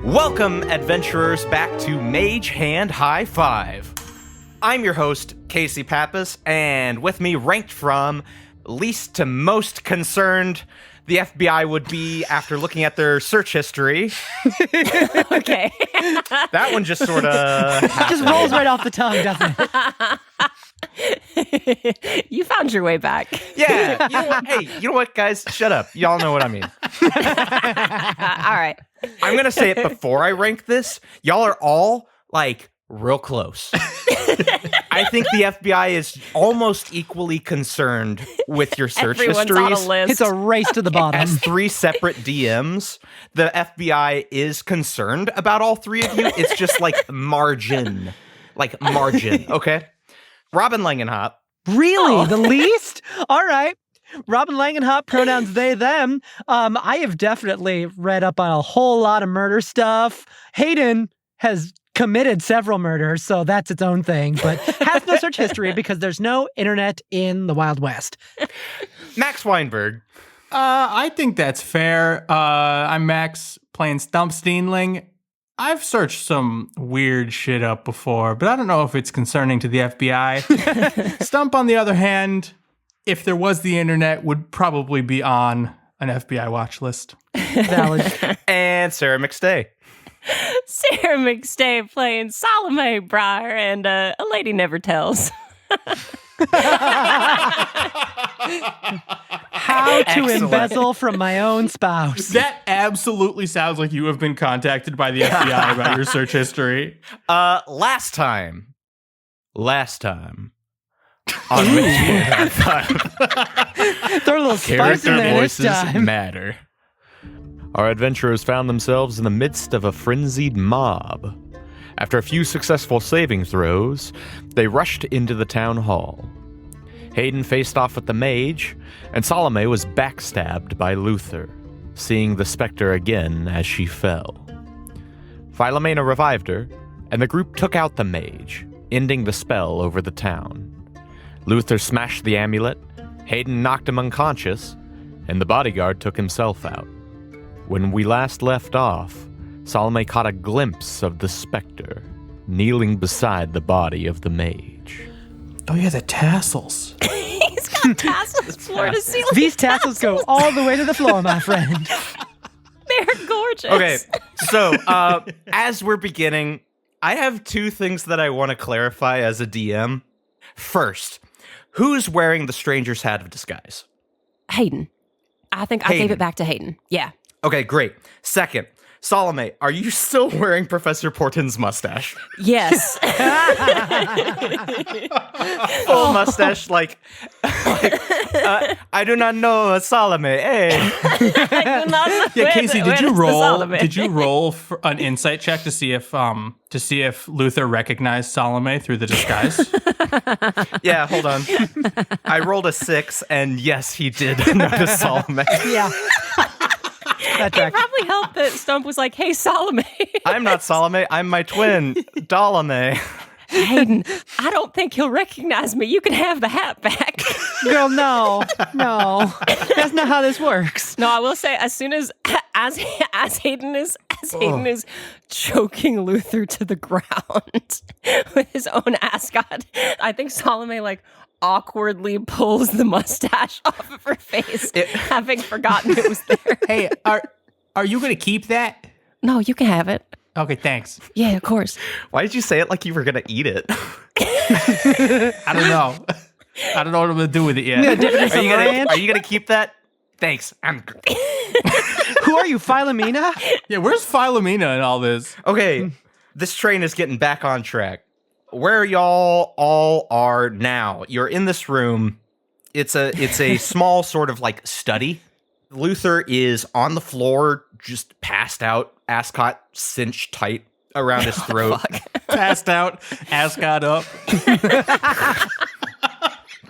Welcome, adventurers, back to Mage Hand High Five. I'm your host, Casey Pappas, and with me, ranked from least to most concerned, the FBI would be after looking at their search history. Okay. That one just sort of just rolls right off the tongue, doesn't it? You found your way back. Yeah. You know what, guys? Shut up. Y'all know what I mean. All right. I'm going to say it before I rank this. Y'all are all, real close. I think the FBI is almost equally concerned with your search Everyone's histories. on a list. It's a race to the bottom. As three separate DMs, the FBI is concerned about all three of you. It's just margin. Okay? Robin Langenhop. Really? The least? All right. Robin Langenhop, pronouns they, them. I have definitely read up on a whole lot of murder stuff. Hayden has committed several murders, so that's its own thing, but has no search history because there's no internet in the Wild West. Max Weinberg. I think that's fair. I'm Max, playing Stuhmp Steenling. I've searched some weird shit up before, but I don't know if it's concerning to the FBI. Stuhmp, on the other hand, if there was the internet, would probably be on an FBI watch list. Valid. And Sarah McStay. Sarah McStay playing Salome Briar and A Lady Never Tells. How to Excellent. embezzle from my own spouse. That absolutely sounds like you have been contacted by the FBI about your search history. Last time. On Mage Throw a little spice in there this voices time. matter. Our adventurers found themselves in the midst of a frenzied mob. After a few successful saving throws, they rushed into the town hall. Hayden faced off with the mage, and Salome was backstabbed by Luther, seeing the specter again as she fell. Philomena revived her, and the group took out the mage, ending the spell over the town. Luther smashed the amulet, Hayden knocked him unconscious, and the bodyguard took himself out. When we last left off, Salome caught a glimpse of the specter, kneeling beside the body of the mage. Oh yeah, the tassels. He's got tassels floor to ceiling. These tassels go all the way to the floor, my friend. They're gorgeous. Okay, so as we're beginning, I have two things that I want to clarify as a DM. First, who's wearing the stranger's hat of disguise? Hayden. I think I gave it back to Hayden. Yeah. Okay, great. Second, Salome, are you still wearing Professor Porton's mustache? Yes. Full mustache, I do not know Salome. Hey. I do not know Yeah, Casey, did you roll? Salome? Did you roll for an insight check to see if Luther recognized Salome through the disguise? Yeah, hold on. I rolled a 6, and yes, he did notice Salome. Yeah. That It track. probably helped that Stuhmp was like, hey, Salome. I'm not Salome. I'm my twin, Dalame. Hayden, I don't think he'll recognize me. You can have the hat back. Girl, no. That's not how this works. No, I will say, as soon as Hayden is choking Luther to the ground with his own ascot, I think Salome awkwardly pulls the mustache off of her face, having forgotten it was there. Hey, are you gonna keep that? No, you can have it. Okay, thanks. Yeah, of course. Why did you say it like you were going to eat it? I don't know. I don't know what I'm gonna do with it yet. Are you gonna keep that? Thanks. Who are you, Philomena? Yeah, where's Philomena in all this? Okay, this train is getting back on track. Where y'all all are now, you're in this room. It's a small sort of study. Luther is on the floor, just passed out, ascot cinched tight around his throat. Passed out, ascot up.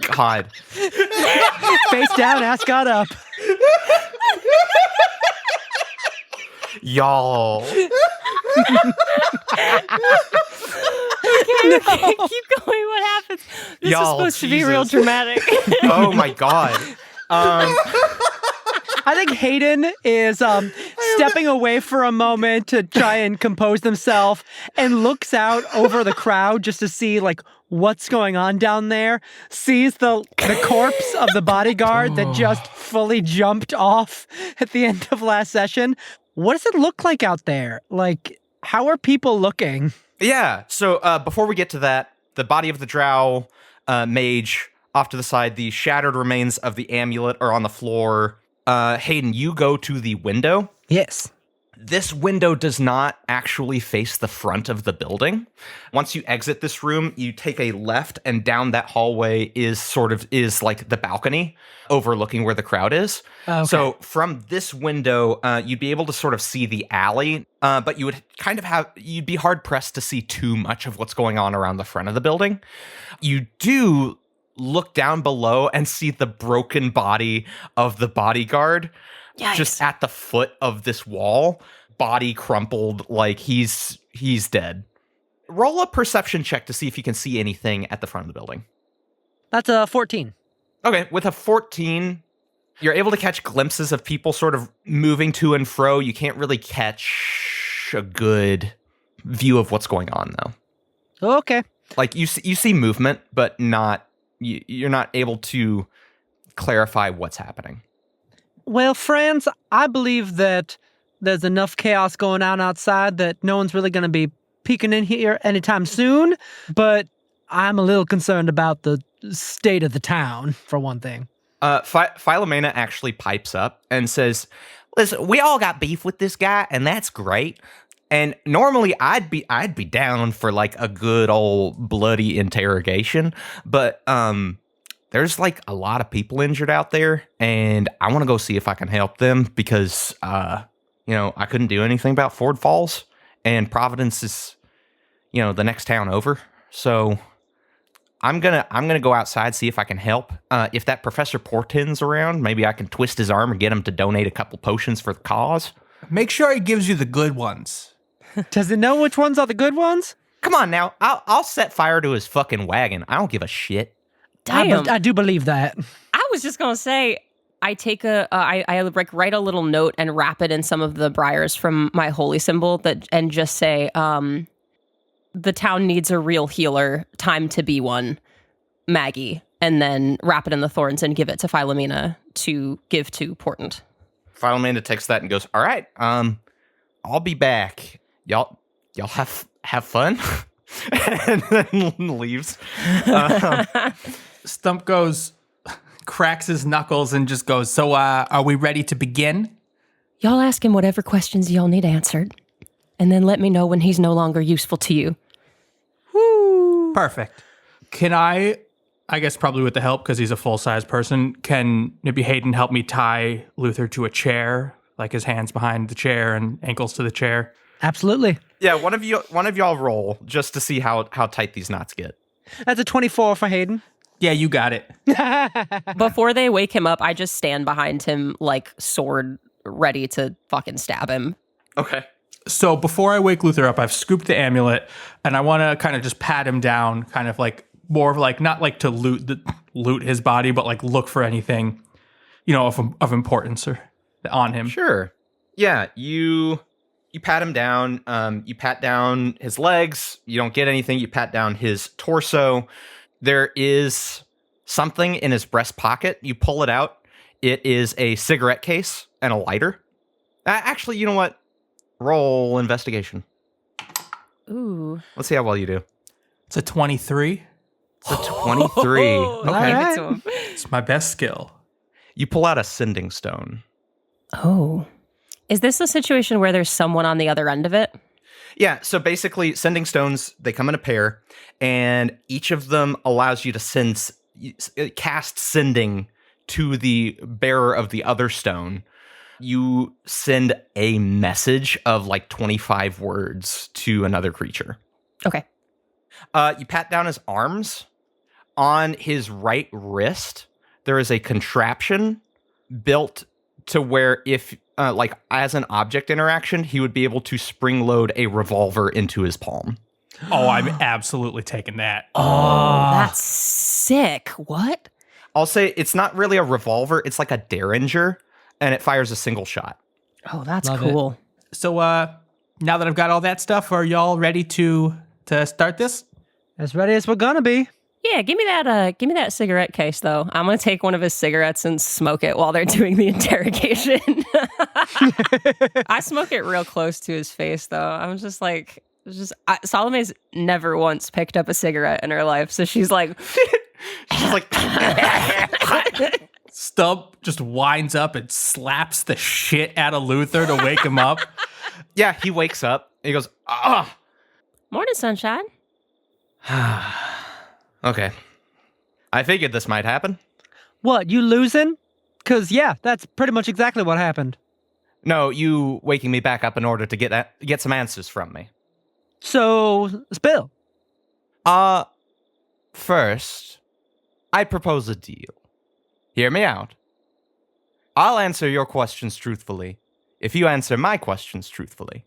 God. Face down, ascot up. Y'all. Okay, keep going. What happens? This Y'all, is supposed to be real Jesus. dramatic. Oh my God. I think Hayden is stepping away for a moment to try and compose themselves and looks out over the crowd just to see like what's going on down there, sees the corpse of the bodyguard that just fully jumped off at the end of last session. What does it look like out there? Like, how are people looking? Yeah, so before we get to that, the body of the drow mage off to the side, the shattered remains of the amulet are on the floor. Hayden, you go to the window. Yes. This window does not actually face the front of the building. Once you exit this room, you take a left, and down that hallway is like the balcony overlooking where the crowd is. Okay. So from this window, you'd be able to sort of see the alley, but you would you'd be hard pressed to see too much of what's going on around the front of the building. You do look down below and see the broken body of the bodyguard. Yikes. Just at the foot of this wall, body crumpled, like he's dead. Roll a perception check to see if you can see anything at the front of the building. That's a 14. Okay, with a 14, you're able to catch glimpses of people sort of moving to and fro. You can't really catch a good view of what's going on, though. Okay. Like, you see movement, but you're not able to clarify what's happening. Well, friends, I believe that there's enough chaos going on outside that no one's really going to be peeking in here anytime soon, but I'm a little concerned about the state of the town, for one thing. Philomena actually pipes up and says, listen, we all got beef with this guy, and that's great. And normally I'd be down for like a good old bloody interrogation, but there's like a lot of people injured out there, and I want to go see if I can help them because, I couldn't do anything about Ford Falls, and Providence is, the next town over. So I'm gonna go outside, see if I can help. If that Professor Portin's around, maybe I can twist his arm and get him to donate a couple potions for the cause. Make sure he gives you the good ones. Does it know which ones are the good ones? Come on now, I'll set fire to his fucking wagon. I don't give a shit. Damn. I do believe that. I was just gonna say, I take I like write a little note and wrap it in some of the briars from my holy symbol and just say, the town needs a real healer. Time to be one, Maggie, and then wrap it in the thorns and give it to Philomena to give to Portent. Philomena takes that and goes, "All right, I'll be back. Y'all have fun," and then leaves. Stuhmp cracks his knuckles and just goes, so are we ready to begin? Y'all ask him whatever questions y'all need answered, and then let me know when he's no longer useful to you. Woo! Perfect. Can I guess probably with the help, because he's a full-size person, can maybe Hayden help me tie Luther to a chair, like his hands behind the chair and ankles to the chair? Absolutely. Yeah, one of y'all roll just to see how tight these knots get. That's a 24 for Hayden. Yeah, you got it. Before they wake him up, I just stand behind him like sword ready to fucking stab him. Okay. So before I wake Luther up, I've scooped the amulet, and I want to kind of just pat him down, kind of like more of like not like to loot his body, but like look for anything, of importance on him. Sure. Yeah, you pat him down. You pat down his legs. You don't get anything. You pat down his torso. There is something in his breast pocket. You pull it out. It is a cigarette case and a lighter. Actually, you know what? Roll investigation. Ooh. Let's see how well you do. It's a 23. It's a 23. Okay. Okay. Give it to him. It's my best skill. You pull out a sending stone. Oh. Is this a situation where there's someone on the other end of it? Yeah, so basically, sending stones, they come in a pair, and each of them allows you to cast sending to the bearer of the other stone. You send a message of like 25 words to another creature. Okay. You pat down his arms. On his right wrist, there is a contraption built to where if, as an object interaction, he would be able to spring load a revolver into his palm. Oh, I'm absolutely taking that. Oh, that's sick. What? I'll say it's not really a revolver. It's like a Derringer, and it fires a single shot. Oh, that's Love it. cool. So now that I've got all that stuff, are y'all ready to start this? As ready as we're gonna be. Yeah, give me that cigarette case though. I'm gonna take one of his cigarettes and smoke it while they're doing the interrogation. I smoke it real close to his face though. I'm just like, Salome's never once picked up a cigarette in her life, so she's like, Stuhmp just winds up and slaps the shit out of Luther to wake him up. Yeah, he wakes up. And he goes, ah. "Morning, sunshine." Okay. I figured this might happen. What, you losing? Because, yeah, that's pretty much exactly what happened. No, you waking me back up in order to get some answers from me. So, spill. First, I propose a deal. Hear me out. I'll answer your questions truthfully if you answer my questions truthfully.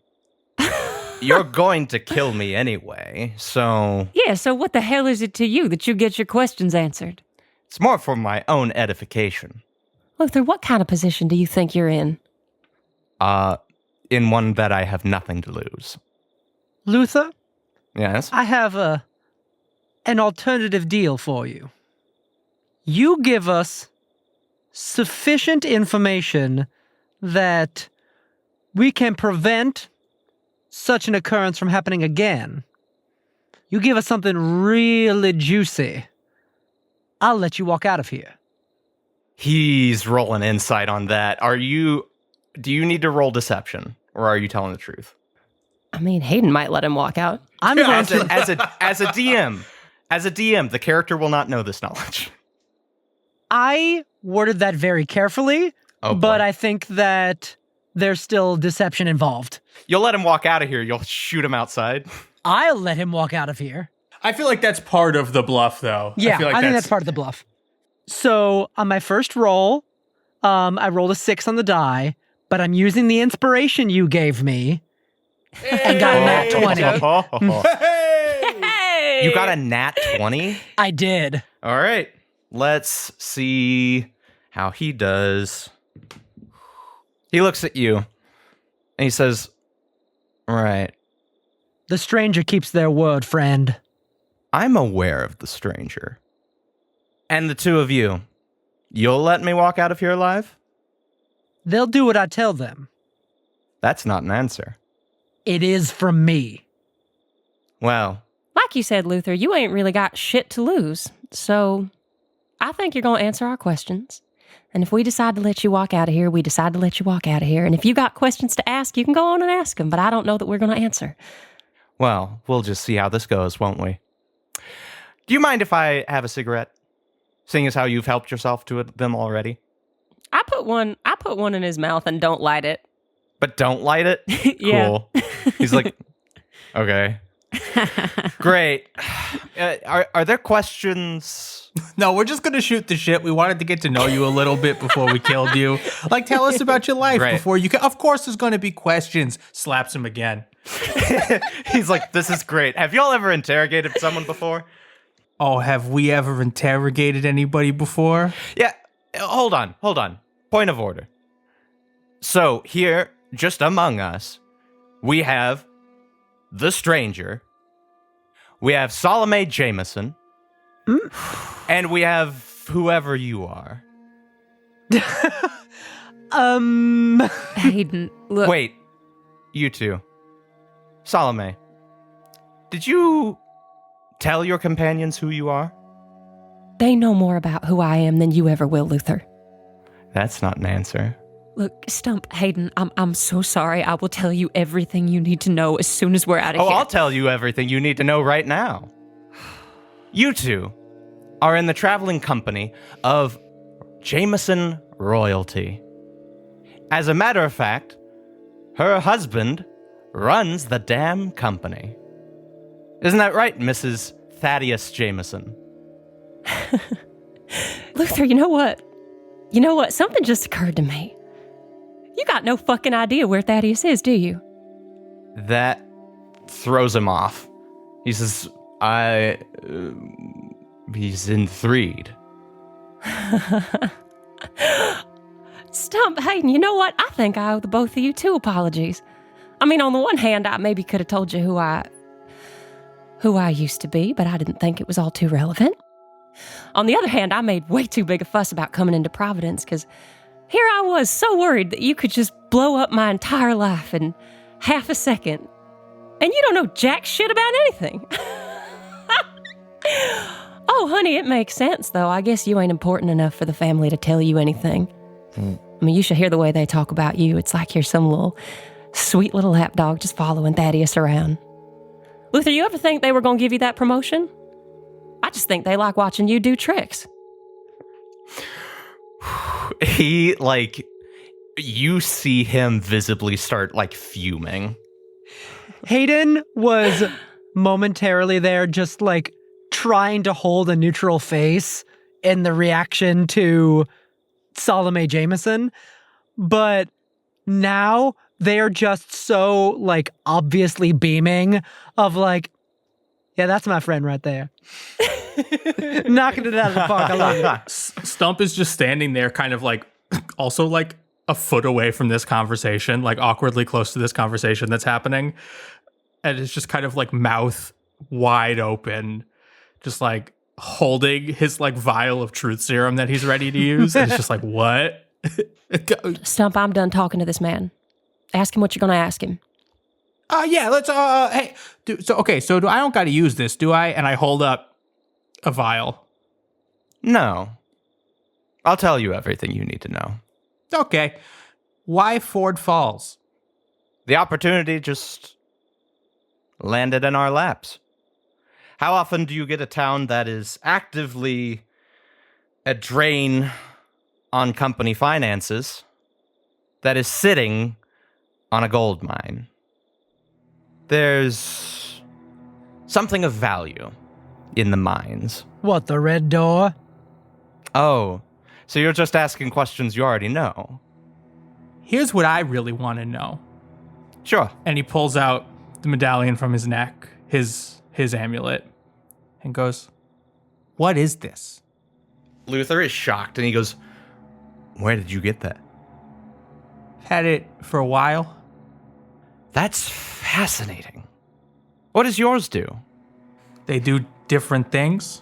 You're going to kill me anyway, so... Yeah, so what the hell is it to you that you get your questions answered? It's more for my own edification. Luther, what kind of position do you think you're in? In one that I have nothing to lose. Luther, Yes? I have an alternative deal for you. You give us sufficient information that we can prevent such an occurrence from happening again. You give us something really juicy. I'll let you walk out of here. He's rolling insight on that. Do you need to roll deception, or are you telling the truth? I mean, Hayden might let him walk out. I'm going As to... a DM, the character will not know this knowledge. I worded that very carefully, Oh, but boy. I think that there's still deception involved. You'll let him walk out of here. You'll shoot him outside. I'll let him walk out of here. I feel like that's part of the bluff, though. Yeah, I feel like think that's part of the bluff. So on my first roll, I rolled a 6 on the die, but I'm using the inspiration you gave me and got a nat 20. Hey! You got a nat 20? I did. All right. Let's see how he does. He looks at you and he says, "All right, The stranger keeps their word, friend. I'm aware of the stranger. And the two of you, you'll let me walk out of here alive?" They'll do what I tell them. That's not an answer. It is from me. Well, Like you said, Luther, you ain't really got shit to lose. So I think you're going to answer our questions. And if we decide to let you walk out of here, we decide to let you walk out of here. And if you got questions to ask, you can go on and ask them. But I don't know that we're going to answer. well, we'll just see how this goes, won't we? Do you mind if I have a cigarette? Seeing as how you've helped yourself to them already. I put one in his mouth and don't light it. But don't light it? Yeah. Cool. He's like, okay. Great. Are there questions? No, we're just going to shoot the shit. We wanted to get to know you a little bit before we killed you. Like, tell us about your life Right. before you can. Of course, there's going to be questions. Slaps him again. He's like, this is great. Have y'all ever interrogated someone before? Oh, have we ever interrogated anybody before? Yeah. Hold on. Point of order. So here, just among us, we have the stranger. We have Salome Jameson. And we have whoever you are. Hayden, look. Wait, you two. Salome, did you tell your companions who you are? They know more about who I am than you ever will, Luther. That's not an answer. Look, Stuhmp, Hayden, I'm so sorry. I will tell you everything you need to know as soon as we're out of Oh, here. I'll tell you everything you need to know right now. You two are in the traveling company of Jameson Royalty. As a matter of fact, her husband runs the damn company. Isn't that right, Mrs. Thaddeus Jameson? Luther, you know what? You know what? Something just occurred to me. You got no fucking idea where Thaddeus is, do you? That throws him off. He says, he's intrigued. Stuhmp, Hayden, you know what? I think I owe the both of you 2 apologies. I mean, on the one hand, I maybe could have told you who I used to be, but I didn't think it was all too relevant. On the other hand, I made way too big a fuss about coming into Providence, because here I was so worried that you could just blow up my entire life in half a second. And you don't know jack shit about anything. Oh, honey, it makes sense, though. I guess you ain't important enough for the family to tell you anything. I mean, you should hear the way they talk about you. It's like you're some little sweet little lapdog just following Thaddeus around. Luther, you ever think they were going to give you that promotion? I just think they like watching you do tricks. He, you see him visibly start, fuming. Hayden was momentarily there, just trying to hold a neutral face in the reaction to Salome Jameson. But now they're just so obviously beaming of yeah, that's my friend right there. Knocking it out of the park. I love it. Stuhmp is just standing there kind of also a foot away from this conversation, awkwardly close to this conversation that's happening. And it's just kind of mouth wide open, just holding his vial of truth serum that he's ready to use. And it's just what? Stuhmp, I'm done talking to this man. Ask him what you're going to ask him. Yeah, let's, hey. So I don't got to use this, do I? And I hold up a vial. No. I'll tell you everything you need to know. Okay. Why Ford Falls? The opportunity just landed in our laps. How often do you get a town that is actively a drain on company finances that is sitting on a gold mine? There's something of value in the mines. What, the red door? Oh, so you're just asking questions you already know. Here's what I really want to know. Sure. And he pulls out the medallion from his neck, his amulet, and goes, "What is this?" Luther is shocked and he goes, "Where did you get that?" Had it for a while. That's fascinating. What does yours do? They do different things.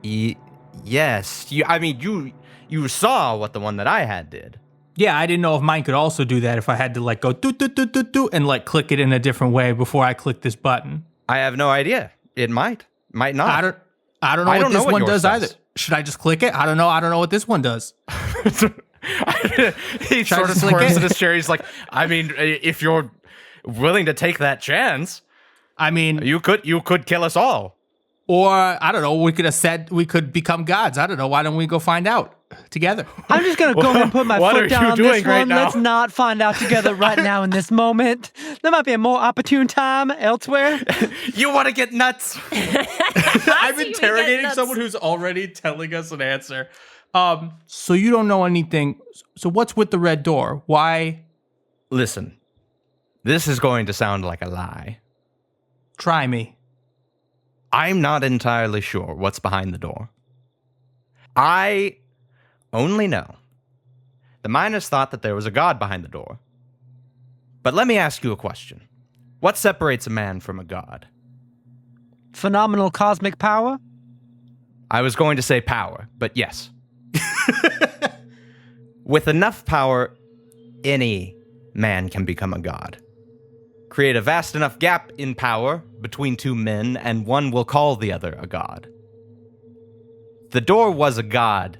Yes. You saw what the one that I had did. Yeah, I didn't know if mine could also do that, if I had to go do do do do do and click it in a different way before I click this button. I have no idea. It might not. I don't know what this one does either. Should I just click it? I don't know what this one does. He sort of squirms in his chair. He's like, if you're willing to take that chance, you could kill us all. Or, I don't know, we could have said we could become gods. I don't know. Why don't we go find out together? I'm just going to go ahead and put my foot down on this one. Let's not find out together right now in this moment. There might be a more opportune time elsewhere. You want to get nuts? I'm interrogating someone who's already telling us an answer. So you don't know anything. So what's with the red door? Why? Listen, this is going to sound like a lie. Try me. I'm not entirely sure what's behind the door. I only know the miners thought that there was a god behind the door. But let me ask you a question. What separates a man from a god? Phenomenal cosmic power? I was going to say power, but yes. With enough power, any man can become a god. Create a vast enough gap in power between two men, and one will call the other a god. The door was a god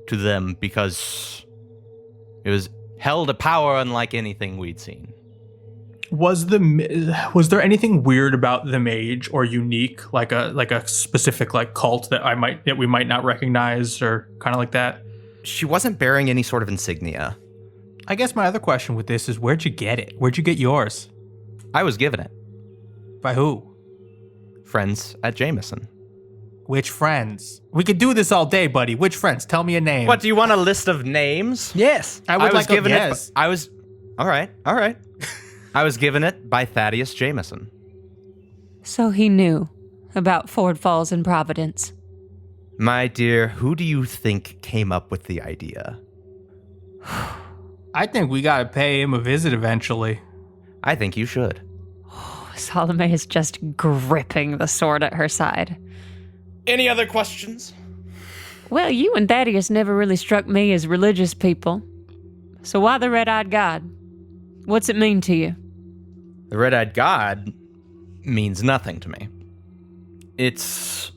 to them because it was held a power unlike anything we'd seen. Was there anything weird about the Mage or unique, like a specific cult that we might not recognize or kind of like that? She wasn't bearing any sort of insignia. I guess my other question with this is, where'd you get it? Where'd you get yours? I was given it. By who? Friends at Jameson. Which friends? We could do this all day, buddy. Which friends? Tell me a name. What, do you want a list of names? Yes. I would like given it. All right. I was given it by Thaddeus Jameson. So he knew about Ford Falls and Providence. My dear, who do you think came up with the idea? I think we gotta pay him a visit eventually. I think you should. Salome is just gripping the sword at her side. Any other questions? Well, you and Thaddeus never really struck me as religious people. So why the red-eyed god? What's it mean to you? The red-eyed god means nothing to me. It's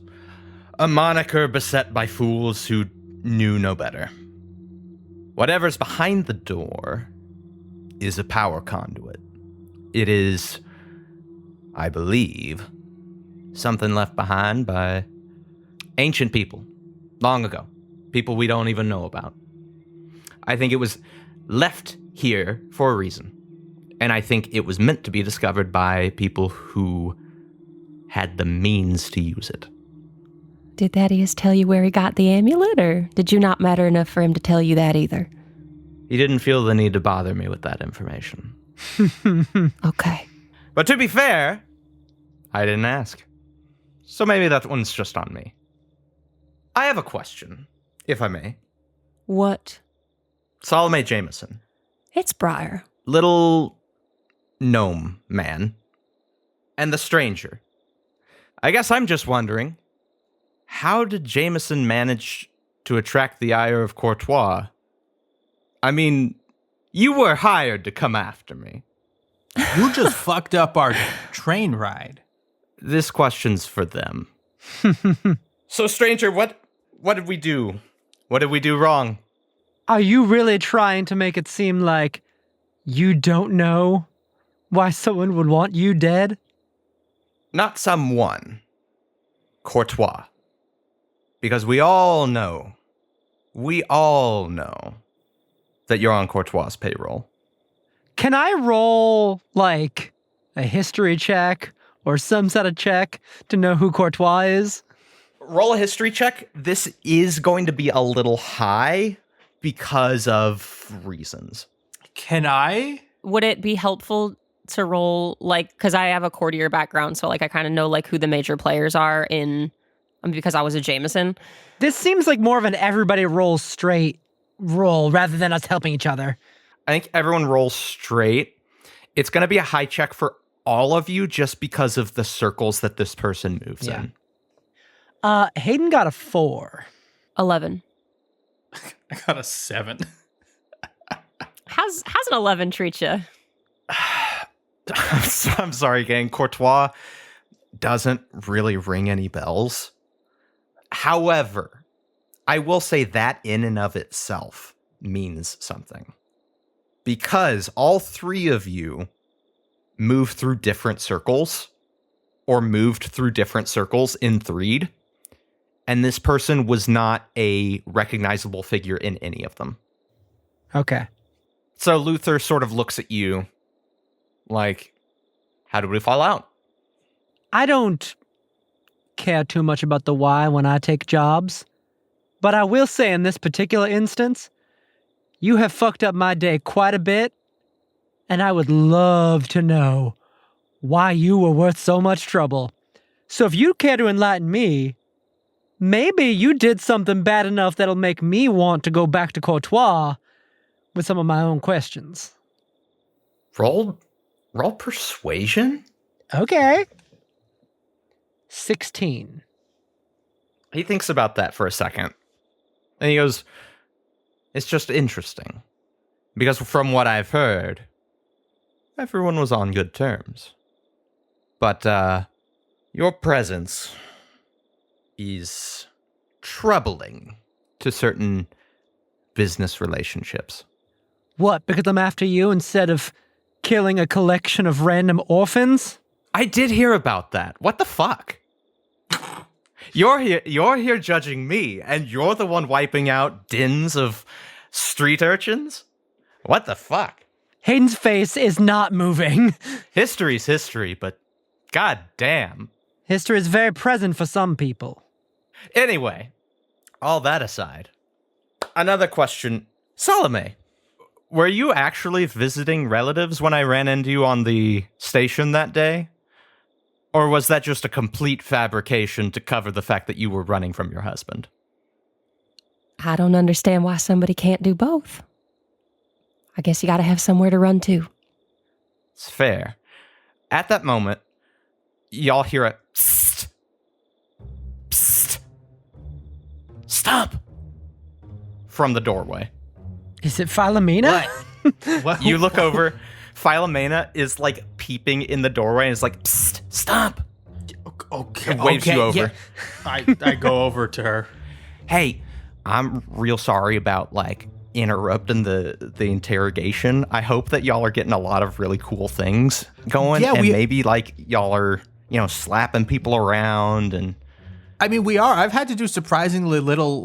a moniker beset by fools who knew no better. Whatever's behind the door is a power conduit. It is, I believe, something left behind by ancient people, long ago. People we don't even know about. I think it was left here for a reason. And I think it was meant to be discovered by people who had the means to use it. Did Thaddeus tell you where he got the amulet, or did you not matter enough for him to tell you that either? He didn't feel the need to bother me with that information. Okay. But to be fair, I didn't ask. So maybe that one's just on me. I have a question, if I may. What? Salome Jameson. It's Briar. Little gnome man. And the stranger. I guess I'm just wondering, how did Jameson manage to attract the ire of Courtois? I mean, you were hired to come after me. You just fucked up our train ride. This question's for them. So, stranger, what did we do? What did we do wrong? Are you really trying to make it seem like you don't know why someone would want you dead? Not someone. Courtois. Because we all know that you're on Courtois' payroll. Can I roll, like, a history check or some sort of check to know who Courtois is? Roll a history check. This is going to be a little high because of reasons. Can I? Would it be helpful to roll, like, because I have a courtier background, so, like, I kind of know, like, who the major players are because I was a Jameson. This seems like more of an everybody rolls straight roll rather than us helping each other. I think everyone rolls straight. It's going to be a high check for all of you just because of the circles that this person moves in. Hayden got a 4. 11. I got a 7. How's an 11 treat you? I'm sorry, gang. Courtois doesn't really ring any bells. However, I will say that in and of itself means something. Because all three of you moved through different circles, or moved through different circles in Threed, and this person was not a recognizable figure in any of them. Okay. So Luther sort of looks at you like, how did we fall out? I don't care too much about the why when I take jobs, but I will say in this particular instance, you have fucked up my day quite a bit, and I would love to know why you were worth so much trouble. So if you care to enlighten me, maybe you did something bad enough that'll make me want to go back to Courtois with some of my own questions. Roll persuasion? Okay. 16. He thinks about that for a second. And he goes, it's just interesting. Because from what I've heard, everyone was on good terms. But, your presence is troubling to certain business relationships. What, because I'm after you instead of killing a collection of random orphans? I did hear about that. What the fuck? You're here judging me, and you're the one wiping out dins of street urchins? What the fuck? Hayden's face is not moving. History's history, but god damn. History is very present for some people. Anyway, all that aside, another question. Salome, were you actually visiting relatives when I ran into you on the station that day? Or was that just a complete fabrication to cover the fact that you were running from your husband? I don't understand why somebody can't do both. I guess you got to have somewhere to run to. It's fair. At that moment, y'all hear a psst. Psst. Stuhmp! From the doorway. Is it Philomena? What? You look over. Philomena is like peeping in the doorway and is like, psst, Stuhmp! Okay. And waves you over. Yeah. I go over to her. Hey, I'm real sorry about like interrupting the interrogation. I hope that y'all are getting a lot of really cool things going. Yeah, and we- maybe like y'all are, slapping people around and I mean, we are. I've had to do surprisingly little,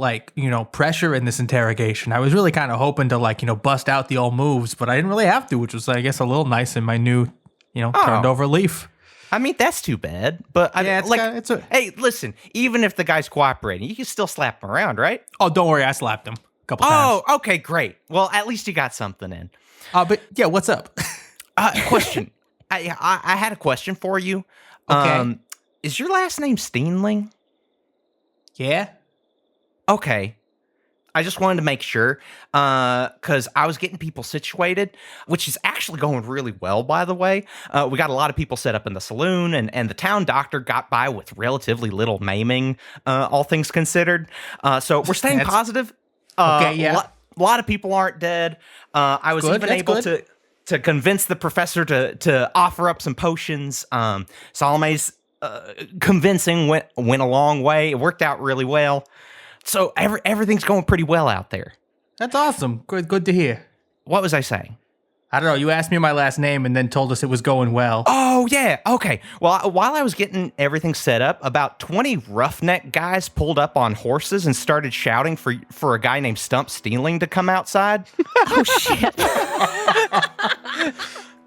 pressure in this interrogation. I was really kind of hoping to, bust out the old moves, but I didn't really have to, which was, I guess, a little nice in my new, turned over leaf. I mean, that's too bad. But hey, listen, even if the guy's cooperating, you can still slap him around, right? Oh, don't worry. I slapped him a couple times. Oh, okay, great. Well, at least you got something in. But yeah, what's up? Question. I had a question for you. Okay. Is your last name Steenling? Yeah? Okay. I just wanted to make sure, because I was getting people situated, which is actually going really well, by the way. We got a lot of people set up in the saloon, and the town doctor got by with relatively little maiming, all things considered. So we're staying positive. Okay, yeah. A lot of people aren't dead. I was even able to convince the professor to offer up some potions. Salome's convincing went a long way. It worked out really well. So everything's going pretty well out there. That's awesome. Good to hear. What was I saying? I don't know. You asked me my last name and then told us it was going well. Oh, yeah. Okay. Well, while I was getting everything set up, about 20 roughneck guys pulled up on horses and started shouting for a guy named Stuhmp Steenling to come outside. Oh, shit.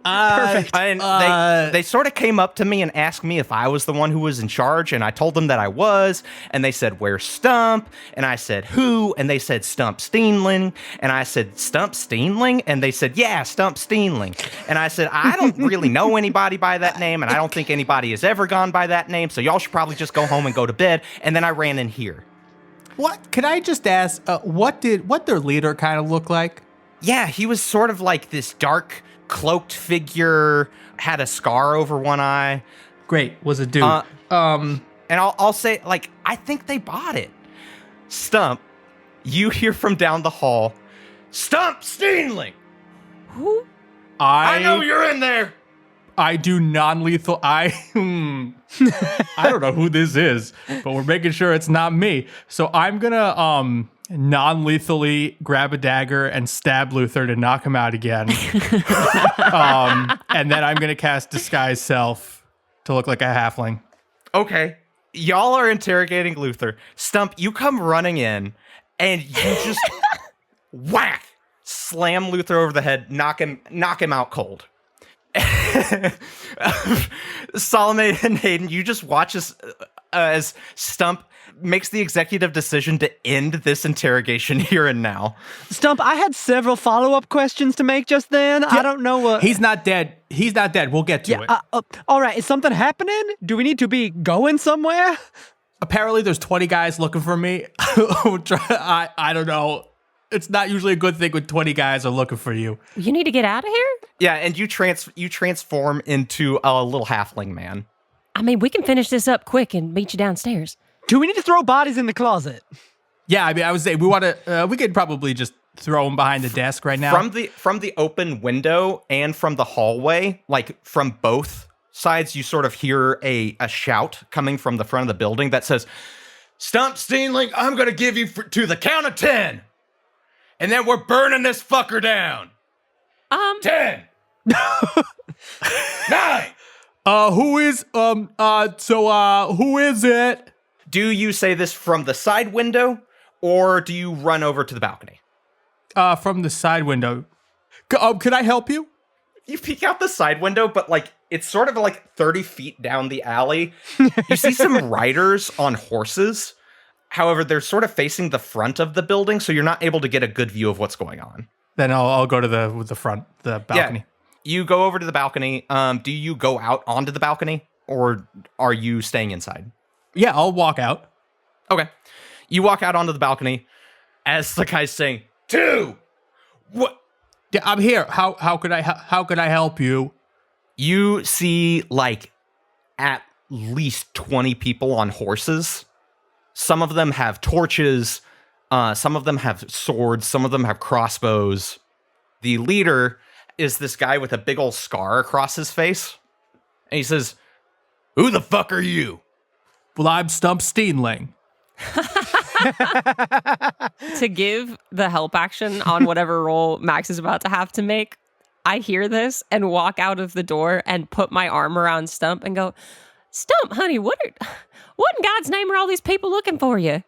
Perfect. And they sort of came up to me and asked me if I was the one who was in charge, and I told them that I was, and they said, "Where's Stuhmp?" And I said, "Who?" And they said, "Stuhmp Steenling." And I said, "Stuhmp Steenling?" And they said, "Yeah, Stuhmp Steenling." And I said, "I don't really know anybody by that name, and I don't think anybody has ever gone by that name, so y'all should probably just go home and go to bed." And then I ran in here. What? Can I just ask, what their leader kind of look like? Yeah, he was sort of like this dark, cloaked figure, had a scar over one eye. Great, was a dude. And I'll say, like, I think they bought it. Stuhmp, you hear from down the hall, "Stuhmp Steenling! Who? I know you're in there!" I do non-lethal. I don't know who this is, but we're making sure it's not me. So I'm gonna non-lethally grab a dagger and stab Luther to knock him out again. And then I'm gonna cast Disguise Self to look like a halfling. Okay. Y'all are interrogating Luther. Stuhmp, you come running in, and you just whack, slam Luther over the head, knock him out cold. Salome and Hayden, you just watch as Stuhmp makes the executive decision to end this interrogation here and now. Stuhmp, I had several follow-up questions to make just then. I don't know what... He's not dead. We'll get to it. All right, is something happening? Do we need to be going somewhere? Apparently, there's 20 guys looking for me. I don't know. It's not usually a good thing when 20 guys are looking for you. You need to get out of here? Yeah, and you transform into a little halfling man. I mean, we can finish this up quick and meet you downstairs. Do we need to throw bodies in the closet? Yeah, I mean, I would say we could probably just throw them behind the desk right now. From the open window and from the hallway, like from both sides, you sort of hear a shout coming from the front of the building that says, "Stuhmp Steenling, I'm going to give you to the count of 10. And then we're burning this fucker down. 10. 9. Who is it? Do you say this from the side window, or do you run over to the balcony? From the side window. Can I help you? You peek out the side window, but like it's sort of like 30 feet down the alley. You see some riders on horses. However, they're sort of facing the front of the building, so you're not able to get a good view of what's going on. Then I'll go to the front, the balcony. Yeah, you go over to the balcony. Do you go out onto the balcony, or are you staying inside? Yeah, I'll walk out. Okay. You walk out onto the balcony as the guy's saying, 2. What? Yeah, I'm here. How could I help you? You see, like, at least 20 people on horses. Some of them have torches. Some of them have swords. Some of them have crossbows. The leader is this guy with a big old scar across his face. And he says, "Who the fuck are you?" Well, I'm Stuhmp Steenling. To give the help action on whatever roll Max is about to have to make, I hear this and walk out of the door and put my arm around Stuhmp and go, "Stuhmp, honey, what in God's name are all these people looking for you?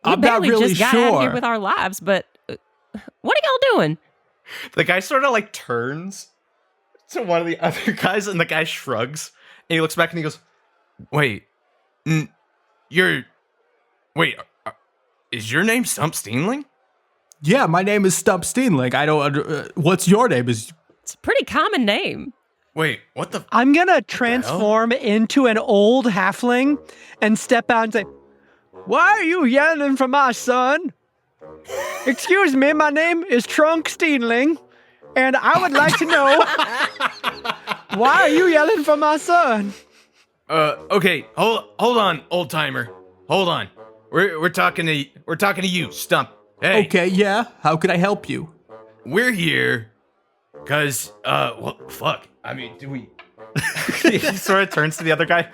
We I'm not barely really just got out sure. here with our lives, but what are y'all doing?" The guy sort of like turns to one of the other guys, and the guy shrugs. And he looks back and he goes, "Wait, is your name Stuhmp Steenling?" Yeah, my name is Stuhmp Steenling. I don't. What's your name? It's a pretty common name. Wait, what the? I'm gonna transform into an old halfling and step out and say, "Why are you yelling for my son? Excuse me, my name is Trunk Steenling, and I would like to know why are you yelling for my son?" Okay, hold on, old timer. Hold on. We're talking to you, Stuhmp. Hey, Okay, yeah. How could I help you? we're here because well, fuck. I mean, do we? He sort of turns to the other guy,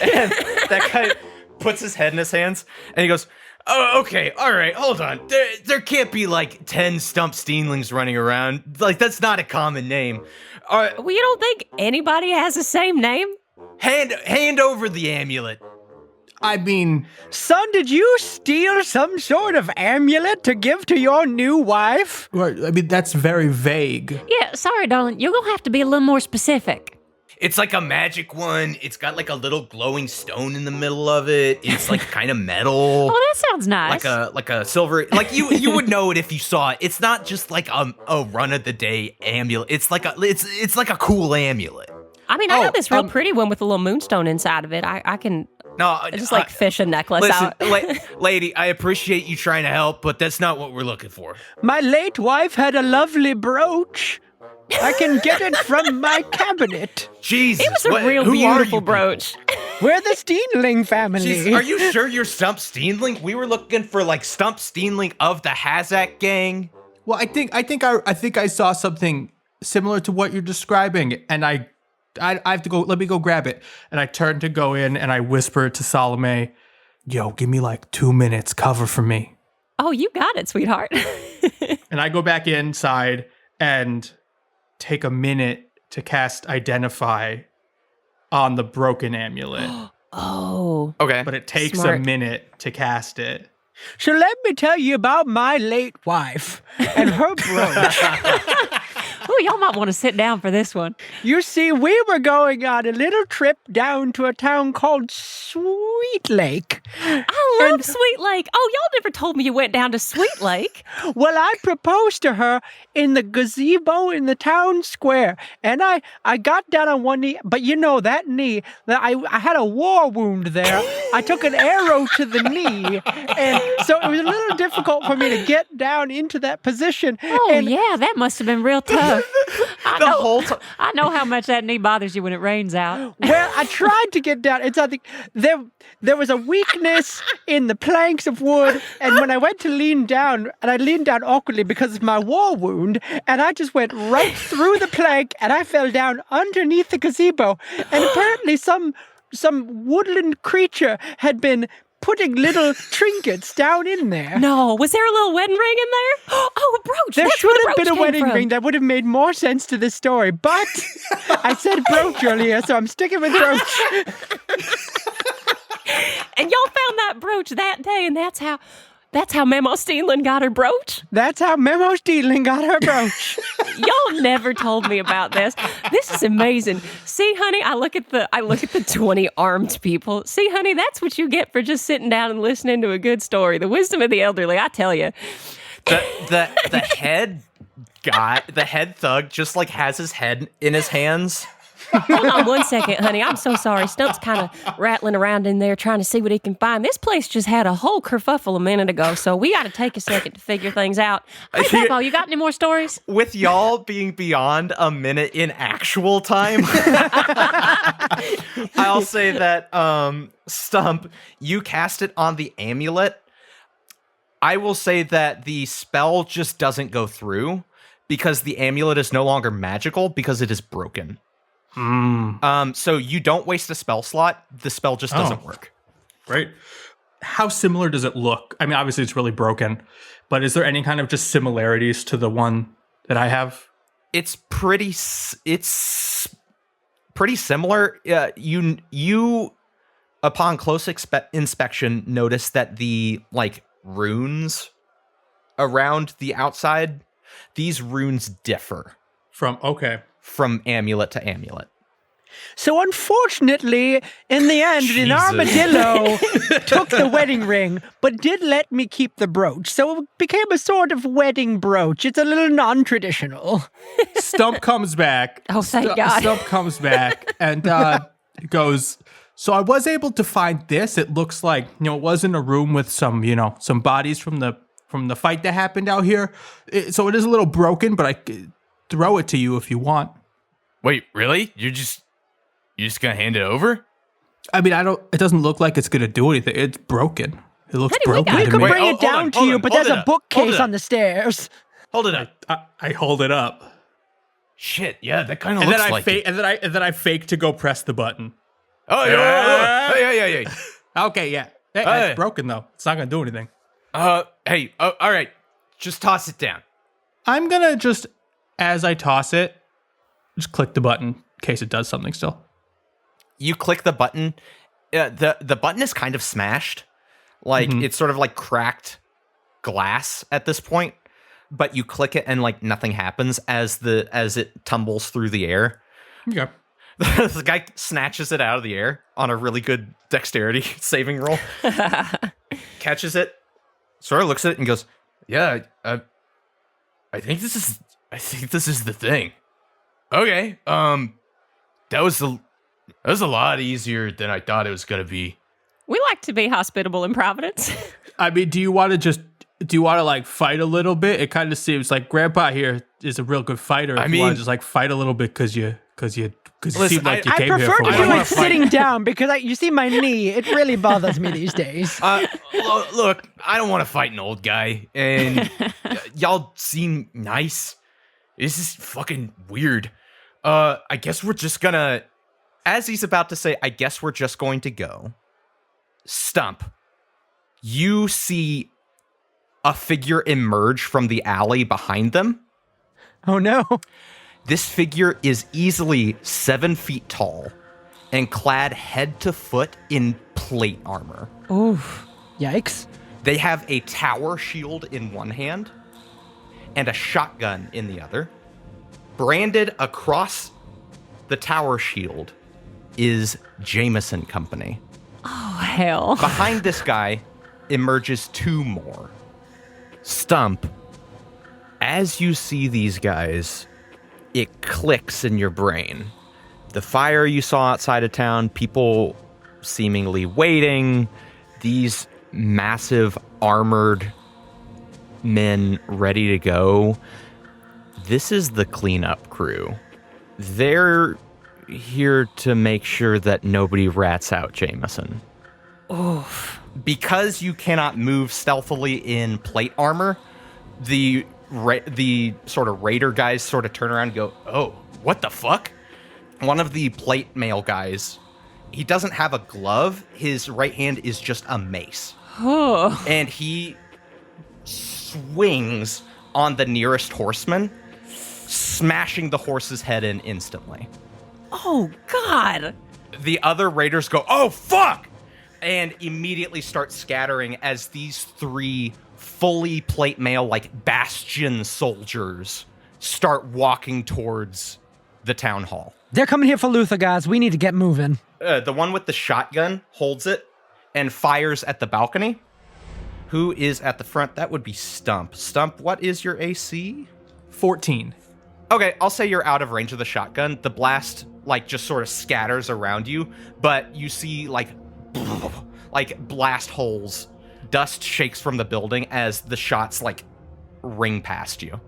and that guy puts his head in his hands, and he goes, "Oh, okay, all right, hold on. There can't be like 10 Stuhmp Steenlings running around. Like that's not a common name. Well, you don't think anybody has the same name? Hand over the amulet." I mean, Son, did you steal some sort of amulet to give to your new wife? that's very vague. Yeah, sorry, darling. You're going to have to be a little more specific. It's like a magic one. It's got like a little glowing stone in the middle of it. It's like kind of metal. Oh, that sounds nice. Like a silver, like you would know it if you saw it. It's not just like a run of the day amulet. It's like a cool amulet. I mean, I got this real pretty one with a little moonstone inside of it. I can just like fish a necklace listen, out. lady, I appreciate you trying to help, but that's not what we're looking for. My late wife had a lovely brooch. I can get it from my cabinet. Jesus, It was a real who are beautiful you brooch. We're the Steenling family. Jeez, are you sure you're Stuhmp Steenling? We were looking for like Stuhmp Steenling of the Hazak gang. Well, I think I saw something similar to what you're describing, and I have to go. Let me go grab it. And I turn to go in, and I whisper to Salome, "Yo, give me like 2 minutes. Cover for me." Oh, you got it, sweetheart. And I go back inside and take a minute to cast Identify on the broken amulet. Oh. Okay. But it takes Smart. a minute to cast it. So let me tell you about my late wife and her brooch. Oh, y'all might want to sit down for this one. You see, we were going on a little trip down to a town called Sweet Lake. I love Sweet Lake. Oh, y'all never told me you went down to Sweet Lake. Well, I proposed to her in the gazebo in the town square, and I got down on one knee, but you know that knee, I had a war wound there. I took an arrow to the knee, and so it was a little difficult for me to get down into that position. Oh, and yeah, that must have been real tough. whole time. I know how much that knee bothers you when it rains out. Well, I tried to get down. It's I think there was a weakness in the planks of wood, and when I went to lean down, and I leaned down awkwardly because of my war wound, and I just went right through the plank, and I fell down underneath the gazebo, and apparently some woodland creature had been putting little trinkets down in there. No, was there a little wedding ring in there? Oh, a brooch. There That's should where the have been a brooch came wedding from. ring that would have made more sense to this story, but I said brooch earlier, so I'm sticking with brooch. And y'all found that brooch that day, and that's how Memo Steenland got her brooch. That's how Memo Steedling got her brooch. Y'all never told me about this. This is amazing. See, honey, I look at the 20 armed people. See, honey, that's what you get for just sitting down and listening to a good story. The wisdom of the elderly, I tell you. The head guy, the head thug, just like has his head in his hands, Hold on 1 second, honey. I'm so sorry. Stump's kind of rattling around in there trying to see what he can find. This place just had a whole kerfuffle a minute ago, so we got to take a second to figure things out. Hey, Papa, you got any more stories? With y'all being beyond a minute in actual time, I'll say that, Stuhmp, you cast it on the amulet. I will say that the spell just doesn't go through because the amulet is no longer magical because it is broken. So you don't waste a spell slot. The spell just doesn't work. Right. How similar does it look? I mean, obviously it's really broken, but is there any kind of just similarities to the one that I have? It's pretty similar. You upon close inspection notice that the runes around the outside, these runes differ from amulet to amulet. So unfortunately, in the end, an Jesus. armadillo took the wedding ring, but did let me keep the brooch. So it became a sort of wedding brooch. It's a little non-traditional. Stuhmp comes back. Oh, thank God. Stuhmp comes back and goes, so I was able to find this. It looks like, it was in a room with some bodies from the fight that happened out here. So it is a little broken, but I could throw it to you if you want. Wait, really? You're just gonna hand it over? I mean, it doesn't look like it's gonna do anything. It's broken. It looks Honey, broken We to could me. bring Wait, it down hold to on, you, hold but on, there's hold a it up, hold bookcase it on up. the stairs. Hold it up. I hold it up. Shit, yeah, that kind of And looks then like it. and then I fake to go press the button. Oh, yeah. Okay, yeah. Hey, Hey. it's broken though. It's not gonna do anything. Hey, all right. Just toss it down. I'm gonna just, as I toss it, just click the button in case it does something still. You click the button. The button is kind of smashed. It's sort of like cracked glass at this point. But you click it and nothing happens as it tumbles through the air. Okay. The guy snatches it out of the air on a really good dexterity saving roll. Catches it, sort of looks at it and goes, "Yeah, I think this is the thing." Okay, that was a lot easier than I thought it was gonna be. We like to be hospitable in Providence. I mean, do you want to fight a little bit? It kind of seems like Grandpa here is a real good fighter. If you want to just fight a little bit because you seem like you I came here prefer for to a do while. it sitting down because you see my knee. It really bothers me these days. Look, I don't want to fight an old guy, and y'all seem nice. This is fucking weird. I guess we're just gonna, as he's about to say, I guess we're just going to go. Stuhmp, you see a figure emerge from the alley behind them. Oh no. This figure is easily 7 feet tall and clad head to foot in plate armor. Oof. Yikes. They have a tower shield in one hand and a shotgun in the other. Branded across the tower shield is Jameson Company. Oh, hell. Behind this guy emerges 2 more. Stuhmp, as you see these guys, it clicks in your brain. The fire you saw outside of town, people seemingly waiting, these massive armored men ready to go. This is the cleanup crew. They're here to make sure that nobody rats out Jameson. Oof. Because you cannot move stealthily in plate armor, the sort of raider guys sort of turn around and go, "Oh, what the fuck?" One of the plate mail guys, he doesn't have a glove. His right hand is just a mace. Oh. And he swings on the nearest horseman, smashing the horse's head in instantly. Oh, God. The other raiders go, "Oh, fuck!" and immediately start scattering as these 3 fully plate mail, bastion soldiers, start walking towards the town hall. They're coming here for Luther, guys. We need to get moving. The one with the shotgun holds it and fires at the balcony. Who is at the front? That would be Stuhmp. Stuhmp, what is your AC? 14. Okay, I'll say you're out of range of the shotgun. The blast, like just sort of scatters around you, but you see like blast holes. Dust shakes from the building as the shots like ring past you.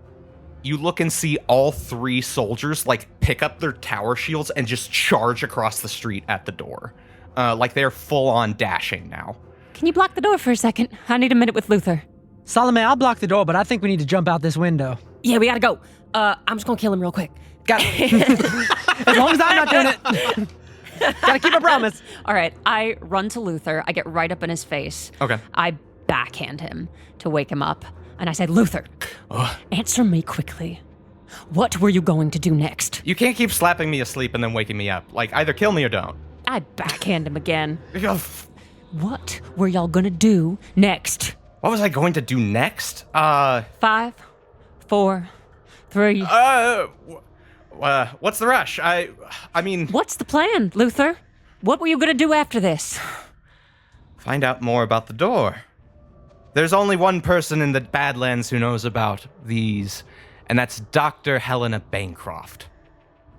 You look and see all 3 soldiers like pick up their tower shields and just charge across the street at the door. Like they're full on dashing now. Can you block the door for a second? I need a minute with Luther. Salome, I'll block the door, but I think we need to jump out this window. Yeah, we gotta go. I'm just gonna kill him real quick. Got it. As long as I'm not doing it. Gotta keep a promise. All right, I run to Luther. I get right up in his face. Okay. I backhand him to wake him up. And I said, Luther, answer me quickly. What were you going to do next? You can't keep slapping me asleep and then waking me up. Like, either kill me or don't. I backhand him again. What were y'all gonna do next? What was I going to do next? 5, 4, 3. What's the rush? I mean... What's the plan, Luther? What were you gonna do after this? Find out more about the door. There's only one person in the Badlands who knows about these, and that's Dr. Helena Bancroft.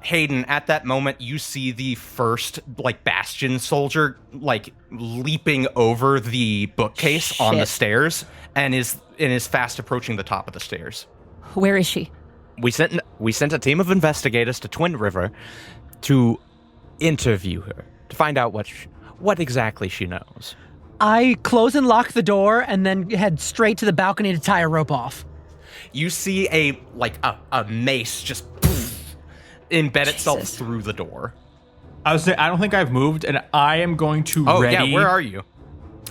Hayden, at that moment, you see the first, like, Bastion soldier, like, leaping over the bookcase on the stairs, and is fast approaching the top of the stairs. Where is she? We sent a team of investigators to Twin River to interview her, to find out what exactly she knows. I close and lock the door and then head straight to the balcony to tie a rope off. You see a mace just embed itself through the door. I was saying, I don't think I've moved, and I am going to ready. Oh, yeah, where are you?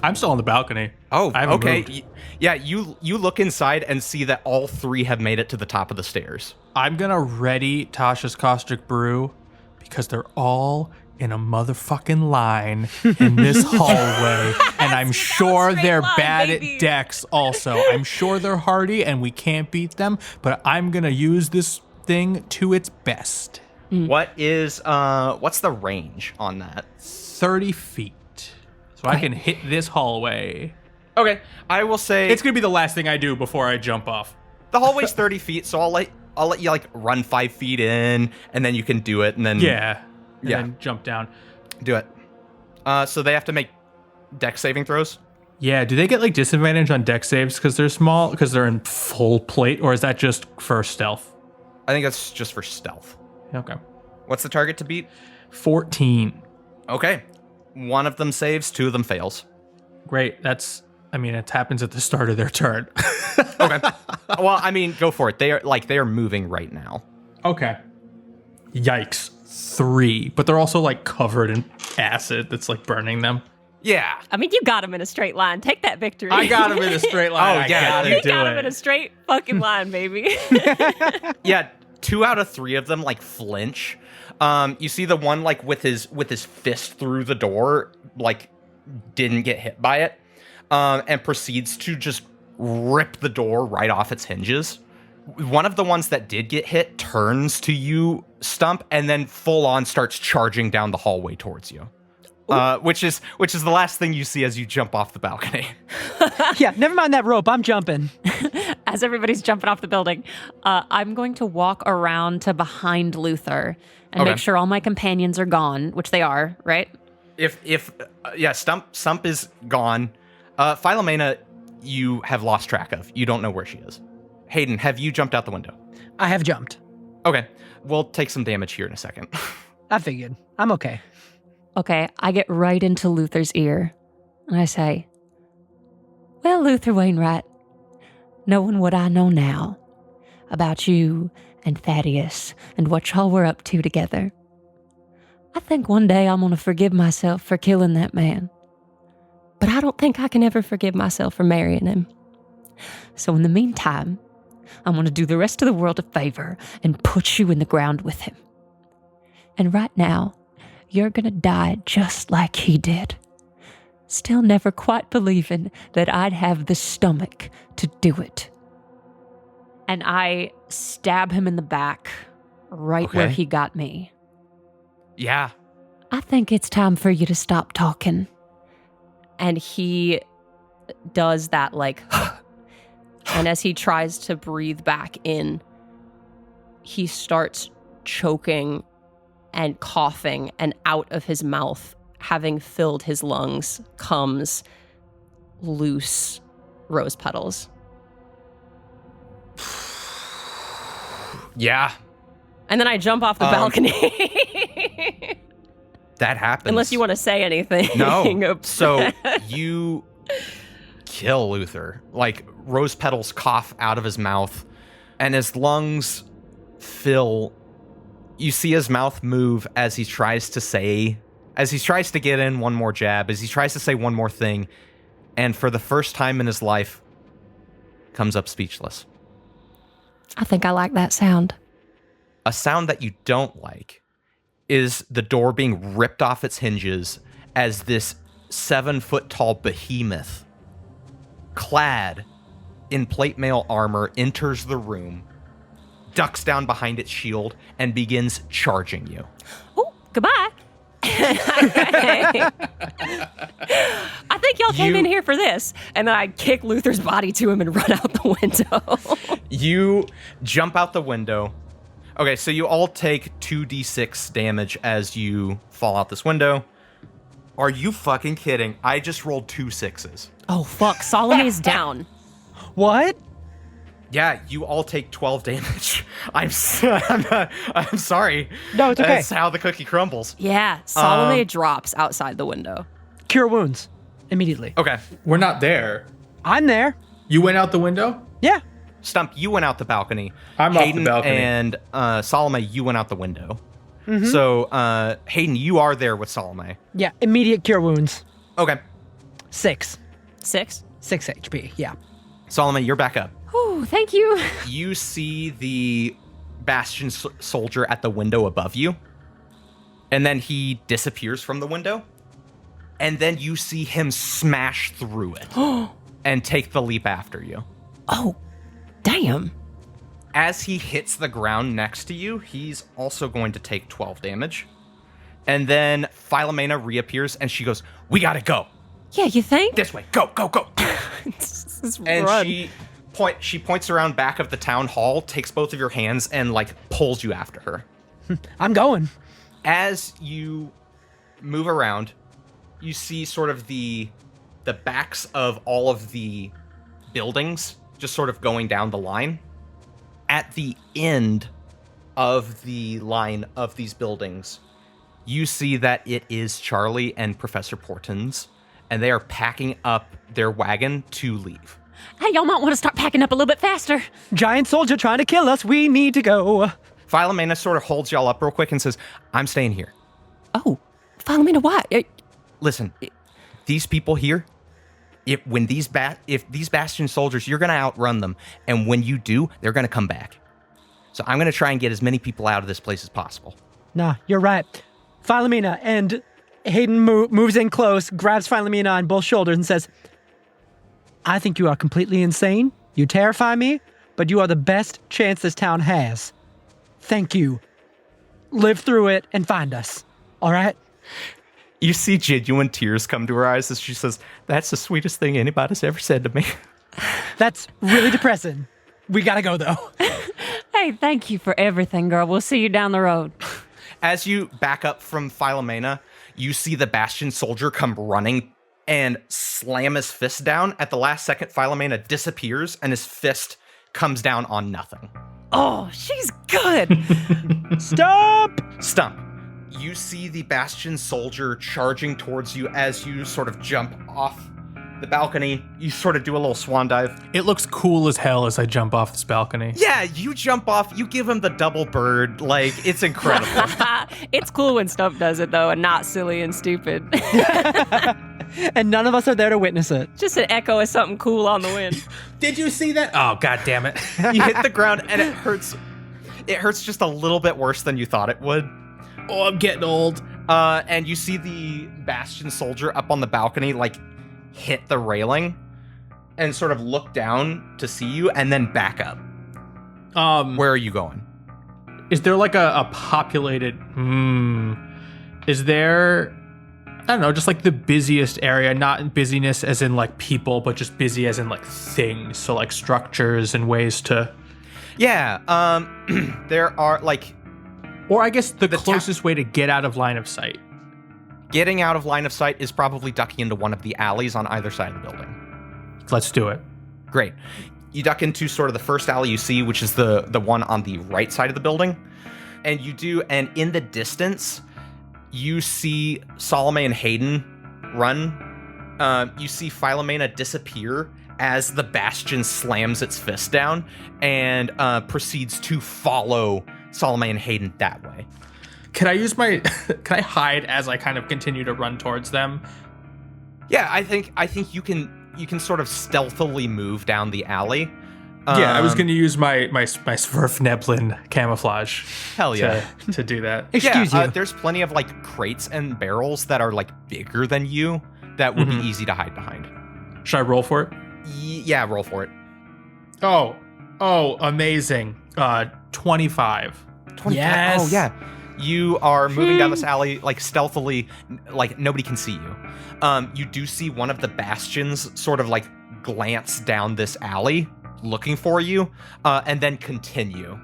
I'm still on the balcony. Oh, I haven't okay. moved. Yeah, you look inside and see that all 3 have made it to the top of the stairs. I'm going to ready Tasha's Caustic Brew because they're all in a motherfucking line in this hallway, and I'm sure they're bad at decks also. I'm sure they're hardy and we can't beat them, but I'm going to use this thing to its best. What's the range on that? 30 feet. So I can hit this hallway. Okay, I will say It's going to be the last thing I do before I jump off. the hallway's 30 feet, so I'll let you like run 5 feet in, and then you can do it, and then And then jump down. do it. So they have to make deck saving throws. Yeah, do they get like disadvantage on deck saves because they're small, because they're in full plate, or is that just for stealth? I think that's just for stealth. Okay. What's the target to beat? 14. Okay, one of them saves, 2 of them fails. Great. It happens at the start of their turn. Okay. Well, I mean, go for it. They are moving right now. Okay. Yikes. 3. But they're also like covered in acid that's like burning them. Yeah. I mean, you got him in a straight line. Take that victory. I got him in a straight line. Oh, yeah, You got him in a straight fucking line, baby. Yeah, 2 out of 3 of them like flinch. You see the one like with his fist through the door, like didn't get hit by it, and proceeds to just rip the door right off its hinges. One of the ones that did get hit turns to you, Stuhmp, and then full on starts charging down the hallway towards you. Which is the last thing you see as you jump off the balcony. Yeah, never mind that rope. I'm jumping. As everybody's jumping off the building, I'm going to walk around to behind Luther and make sure all my companions are gone, which they are, right? Stuhmp is gone. Philomena, you have lost track of. You don't know where she is. Hayden, have you jumped out the window? I have jumped. Okay, we'll take some damage here in a second. I figured. I'm okay. Okay, I get right into Luther's ear, and I say, well, Luther Wainwright, knowing what I know now about you and Thaddeus and what y'all were up to together, I think one day I'm going to forgive myself for killing that man. But I don't think I can ever forgive myself for marrying him. So in the meantime, I'm going to do the rest of the world a favor and put you in the ground with him. And right now, you're going to die just like he did. Still never quite believing that I'd have the stomach to do it. And I stab him in the back, right where he got me. Yeah. I think it's time for you to stop talking. And he does that like, and as he tries to breathe back in, he starts choking and coughing, and out of his mouth, having filled his lungs, comes loose rose petals. Yeah, And then I jump off the balcony. that happens. Unless you want to say anything. No. So you kill Luther. Like, rose petals cough out of his mouth, and his lungs fill. You see his mouth move as he tries to get in one more jab, as he tries to say one more thing, and for the first time in his life, comes up speechless. I think I like that sound. A sound that you don't like is the door being ripped off its hinges as this 7-foot-tall behemoth, clad in plate mail armor, enters the room, ducks down behind its shield, and begins charging you. Oh, goodbye. I think y'all came in here for this. And then I kick Luther's body to him and run out the window. You jump out the window. Okay, so you all take 2d6 damage as you fall out this window. Are you fucking kidding? I just rolled 2 6s. Oh, fuck. Salome's down. What? Yeah, you all take 12 damage. I'm sorry. No, it's okay. That's how the cookie crumbles. Yeah, Salome drops outside the window. Cure wounds immediately. Okay. We're not there. I'm there. You went out the window? Yeah. Stuhmp, you went out the balcony. I'm off the Hayden balcony. and Salome, you went out the window. So, Hayden, you are there with Salome. Yeah. Immediate cure wounds. Okay. 6. 6. 6 HP. Yeah. Salome, you're back up. Oh, thank you. You see the Bastion soldier at the window above you, and then he disappears from the window, and then you see him smash through it and take the leap after you. Oh, damn. As he hits the ground next to you, he's also going to take 12 damage. And then Philomena reappears, and she goes, "We gotta go. Yeah, you think? This way. Go, go, go." Just And run. she points around back of the town hall, takes both of your hands, and, like, pulls you after her. I'm going. As you move around, you see sort of the backs of all of the buildings just sort of going down the line. At the end of the line of these buildings, you see that it is Charlie and Professor Portons, and they are packing up their wagon to leave. Hey, y'all might want to start packing up a little bit faster. Giant soldier trying to kill us. We need to go. Philomena sort of holds y'all up real quick and says, "I'm staying here. Oh, Philomena, what? Listen, these people here, if these Bastion soldiers, you're going to outrun them. And when you do, they're going to come back. So I'm going to try and get as many people out of this place as possible." Nah, you're right. Philomena, and Hayden moves in close, grabs Philomena on both shoulders and says, "I think you are completely insane. You terrify me, but you are the best chance this town has. Thank you. Live through it and find us. All right?" You see genuine tears come to her eyes as she says, "That's the sweetest thing anybody's ever said to me." That's really depressing. We gotta go, though. Hey, thank you for everything, girl. We'll see you down the road. As you back up from Philomena, you see the Bastion soldier come running and slam his fist down. At the last second, Philomena disappears and his fist comes down on nothing. Oh, she's good. Stop! Stuhmp, you see the Bastion soldier charging towards you as you sort of jump off the balcony. You sort of do a little swan dive. It looks cool as hell as I jump off this balcony. Yeah, you jump off, you give him the double bird. Like, it's incredible. It's cool when Stuhmp does it, though, and not silly and stupid. And none of us are there to witness it. Just an echo of something cool on the wind. Did you see that? Oh, god damn it. You hit the ground and it hurts. It hurts just a little bit worse than you thought it would. Oh, I'm getting old. And you see the Bastion soldier up on the balcony, like, hit the railing and sort of look down to see you and then back up. Where are you going? Is there like a populated... Is there... I don't know, just like the busiest area, not in busyness as in like people, but just busy as in like things. So like structures and ways to... Yeah, there are, like, Or I guess the The closest way to get out of line of sight. Getting out of line of sight is probably ducking into one of the alleys on either side of the building. Let's do it. Great. You duck into sort of the first alley you see, which is the one on the right side of the building. And in the distance, you see Salome and Hayden run. You see Philomena disappear as the Bastion slams its fist down and proceeds to follow Salome and Hayden that way. Can I hide as I kind of continue to run towards them? Yeah, I think you can sort of stealthily move down the alley. Yeah, I was going to use my Sverfneblin camouflage. Hell yeah. To do that. Excuse you. There's plenty of like crates and barrels that are like bigger than you that would be easy to hide behind. Should I roll for it? Yeah, roll for it. Oh, amazing. 25. 25. Yes. Oh yeah. You are moving down this alley like stealthily, like nobody can see you. You do see one of the Bastions sort of like glance down this alley looking for you, and then continue.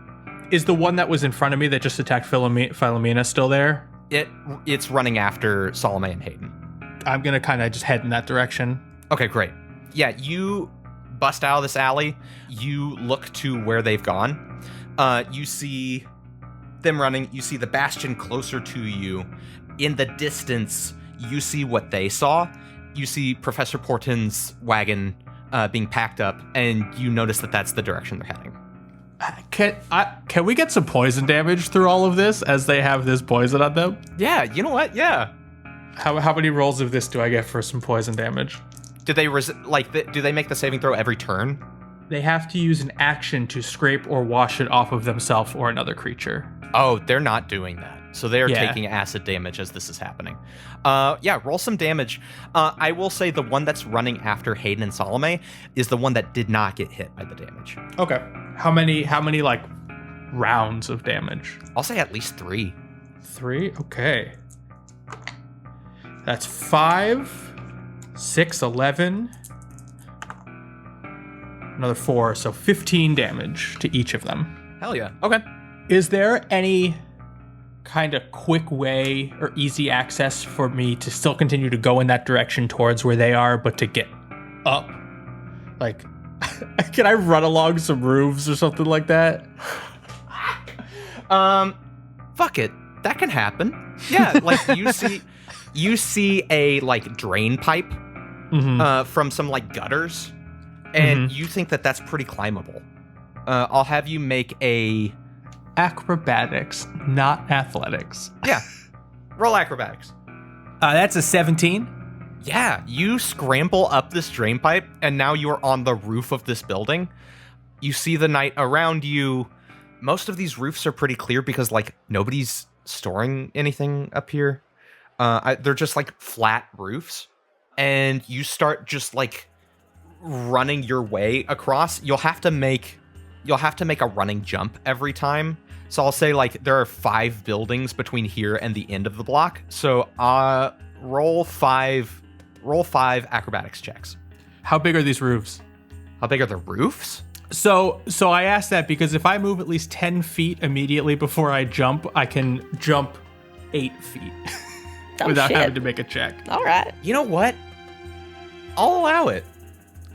Is the one that was in front of me that just attacked Philomena still there? It's running after Salome and Hayden. I'm going to kind of just head in that direction. Okay, great. Yeah, you bust out of this alley. You look to where they've gone. You see them running. You see the Bastion closer to you. In the distance, you see what they saw. You see Professor Porton's wagon being packed up, and you notice that that's the direction they're heading. Can we get some poison damage through all of this as they have this poison on them? Yeah, you know what? Yeah. How many rolls of this do I get for some poison damage? Do they do they make the saving throw every turn? They have to use an action to scrape or wash it off of themselves or another creature. Oh, they're not doing that. So they're Yeah. taking acid damage as this is happening. Yeah, roll some damage. I will say the one that's running after Hayden and Salome is the one that did not get hit by the damage. Okay. How many like rounds of damage? I'll say at least 3. 3? Okay. That's 5, 6, 11. Another 4, so 15 damage to each of them. Hell yeah. Okay. Is there any kind of quick way or easy access for me to still continue to go in that direction towards where they are, but to get up? Like, can I run along some roofs or something like that? Fuck it. That can happen. Yeah, like you see a like drain pipe from some like gutters, and you think that that's pretty climbable. I'll have you make a Acrobatics, not athletics. Yeah. Roll acrobatics. That's a 17. Yeah, you scramble up this drain pipe, and now you're on the roof of this building. You see the night around you. Most of these roofs are pretty clear because, like, nobody's storing anything up here. They're just, like, flat roofs. And you start just, like, running your way across. You'll have to make a running jump every time. So I'll say, like, there are 5 buildings between here and the end of the block. So roll 5 acrobatics checks. How big are these roofs? How big are the roofs? So I asked that because if I move at least 10 feet immediately before I jump, I can jump 8 feet without having to make a check. All right. You know what? I'll allow it.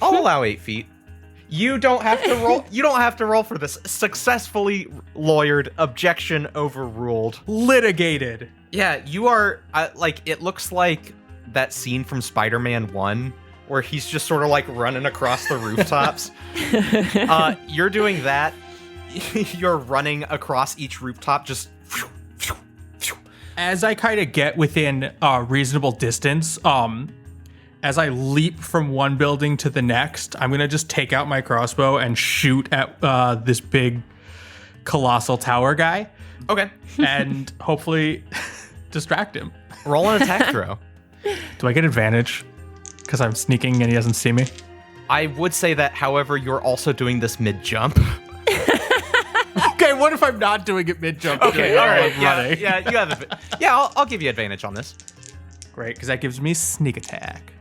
I'll allow 8 feet. You don't have to roll. You don't have to roll for this. Successfully lawyered. Objection overruled. Litigated. Yeah, you are. Like, it looks like that scene from Spider-Man 1 where he's just sort of like running across the rooftops. You're doing that. You're running across each rooftop, just. As I kind of get within reasonable distance, as I leap from one building to the next, I'm going to just take out my crossbow and shoot at this big colossal tower guy. Okay. And hopefully distract him. Roll an attack throw. Do I get advantage? Because I'm sneaking and he doesn't see me? I would say that, however, you're also doing this mid-jump. Okay, what if I'm not doing it mid-jump? Okay, all right. Running? Yeah, you have I'll give you advantage on this. Great, because that gives me sneak attack.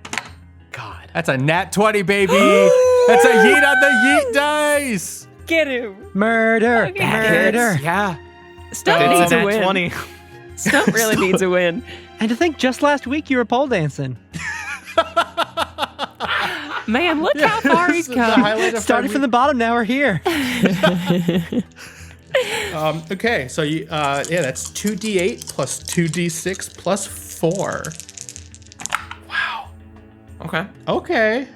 God. That's a nat 20, baby. That's a yeet on the yeet dice. Get him. Murder. Okay. Murder. Yeah. Stuhmp It's needs a a nat win. 20. Stuhmp really needs a win. And to think just last week you were pole dancing. Man, look how far he's come. Started from the bottom, now we're here. Okay, so you, that's 2d8 plus 2d6 plus 4. Okay. Okay.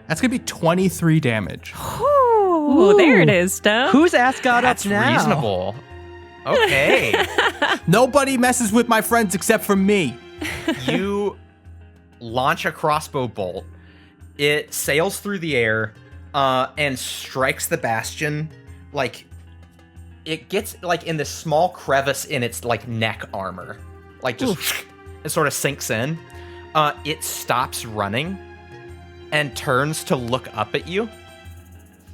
That's going to be 23 damage. Ooh, there it is, Stuhmp. Whose ass got That's up now? reasonable. Okay. Nobody messes with my friends except for me. You launch a crossbow bolt. It sails through the air and strikes the bastion. Like, it gets like in this small crevice in its like neck armor. Like just it sort of sinks in. It stops running and turns to look up at you.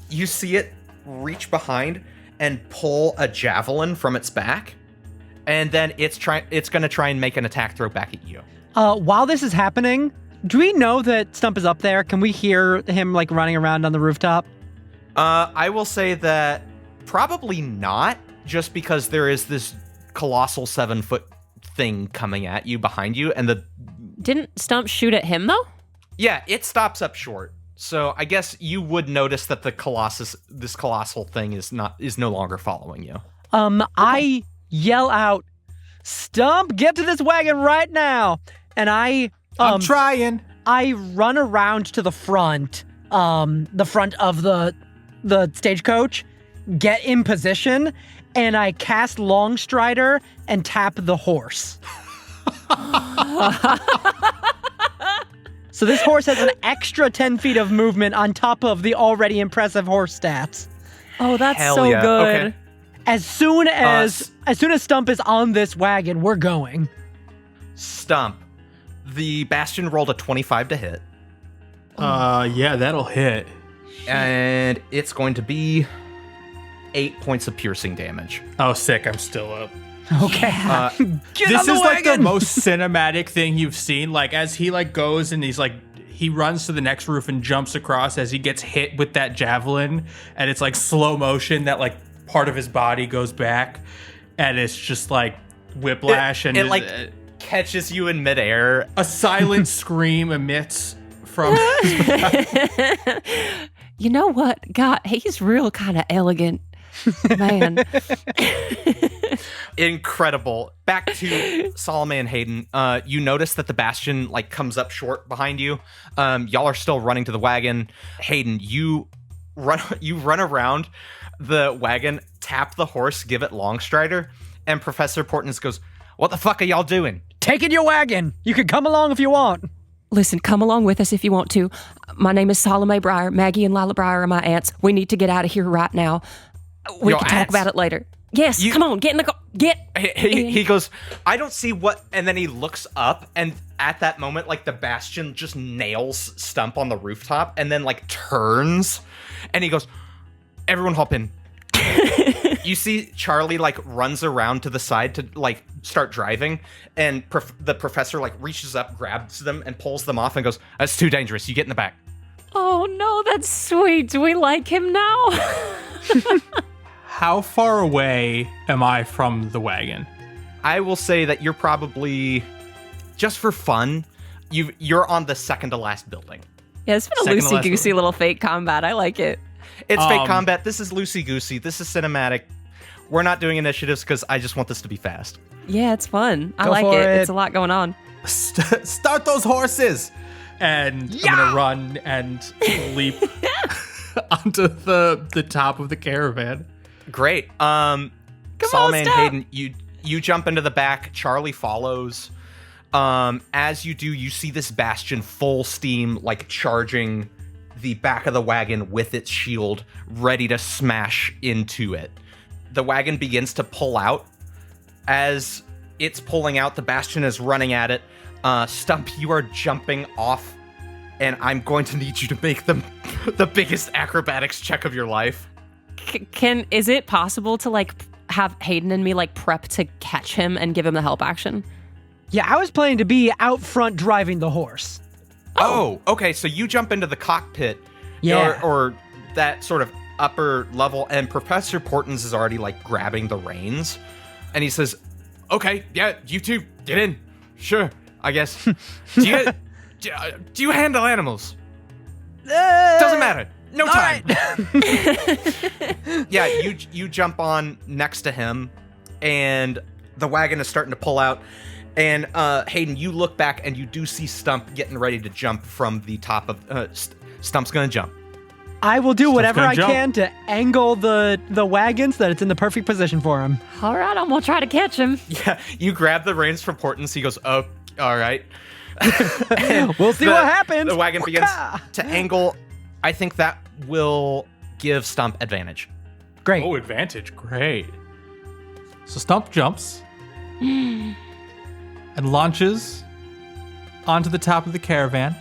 You see it reach behind and pull a javelin from its back. And then it's going to try and make an attack throw back at you. While this is happening, do we know that Stuhmp is up there? Can we hear him like running around on the rooftop? I will say that probably not, just because there is this colossal 7-foot thing coming at you behind you, and Didn't Stuhmp shoot at him, though? yeah, it stops up short. So I guess you would notice that this colossal thing is no longer following you. I yell out, "Stuhmp, get to this wagon right now!" And I'm trying. I run around to the front of the stagecoach, get in position, and I cast Longstrider and tap the horse. So this horse has an extra 10 feet of movement on top of the already impressive horse stats. Oh, that's Hell so yeah. good. Okay. As soon as Stuhmp is on this wagon, we're going. Stuhmp. The bastion rolled a 25 to hit, Yeah, that'll hit. and it's going to be 8 points of piercing damage. Oh, sick, I'm still up. Okay. Get This on the is like the wagon! most cinematic thing you've seen. Like as he like goes and he runs to the next roof and jumps across as he gets hit with that javelin, and it's like slow motion that like part of his body goes back, and it's just like whiplash and It like catches you in midair. a silent scream emits from You know what? God, he's real kind of elegant, man. Incredible. Back to Salome and Hayden. You notice that the bastion like comes up short behind you. Y'all are still running to the wagon. Hayden, you run around the wagon, tap the horse, give it Longstrider, and Professor Portens goes, "What the fuck are y'all doing?" Take your wagon. You can come along if you want. Listen, come along with us if you want to. My name is Salome Breyer. Maggie and Lila Breyer are my aunts. We need to get out of here right now. We Your can talk aunts? about it later. Yes, come on, get in the car. Get. He goes, "I don't see what," and then he looks up, and at that moment, like the bastion just nails Stuhmp on the rooftop, and then like turns, and he goes, "Everyone hop in." You see Charlie like runs around to the side to like start driving, and the professor like reaches up, grabs them, and pulls them off, and goes, "That's too dangerous. You get in the back." Oh no, that's sweet. Do we like him now? How far away am I from the wagon? I will say that you're probably, just for fun, you're on the second to last building. Yeah, it's been a Second to last loosey-goosey little fake combat. I like it. It's fake combat. This is loosey-goosey. This is cinematic. We're not doing initiatives because I just want this to be fast. Yeah, it's fun. I Go like for it. it. It's a lot going on. Start those horses! And I'm gonna run and leap onto the top of the caravan. Great. Salome and Hayden, you jump into the back. Charlie follows. As you do, you see this bastion full steam, like charging the back of the wagon with its shield, ready to smash into it. The wagon begins to pull out. As it's pulling out, the bastion is running at it. Stuhmp, you are jumping off, and I'm going to need you to make the biggest acrobatics check of your life. Is it possible to like have Hayden and me like prep to catch him and give him the help action? Yeah, I was planning to be out front driving the horse. Oh, okay. So you jump into the cockpit, Yeah. or that sort of upper level, and Professor Portens is already like grabbing the reins, and he says, "Okay, yeah, you two get in. Sure, I guess. Do you handle animals? Doesn't matter. No time." Yeah, you jump on next to him, and the wagon is starting to pull out. And Hayden, you look back and you do see Stuhmp getting ready to jump from the top of. Stump's gonna jump. I will do whatever I jump. can to angle the wagon so that it's in the perfect position for him. All right, I'm gonna try to catch him. Yeah, you grab the reins from Portens. He goes, "Oh, all right." We'll see what happens. The wagon begins to angle. I think that will give Stuhmp advantage. Great. Oh, advantage. Great. So Stuhmp jumps and launches onto the top of the caravan.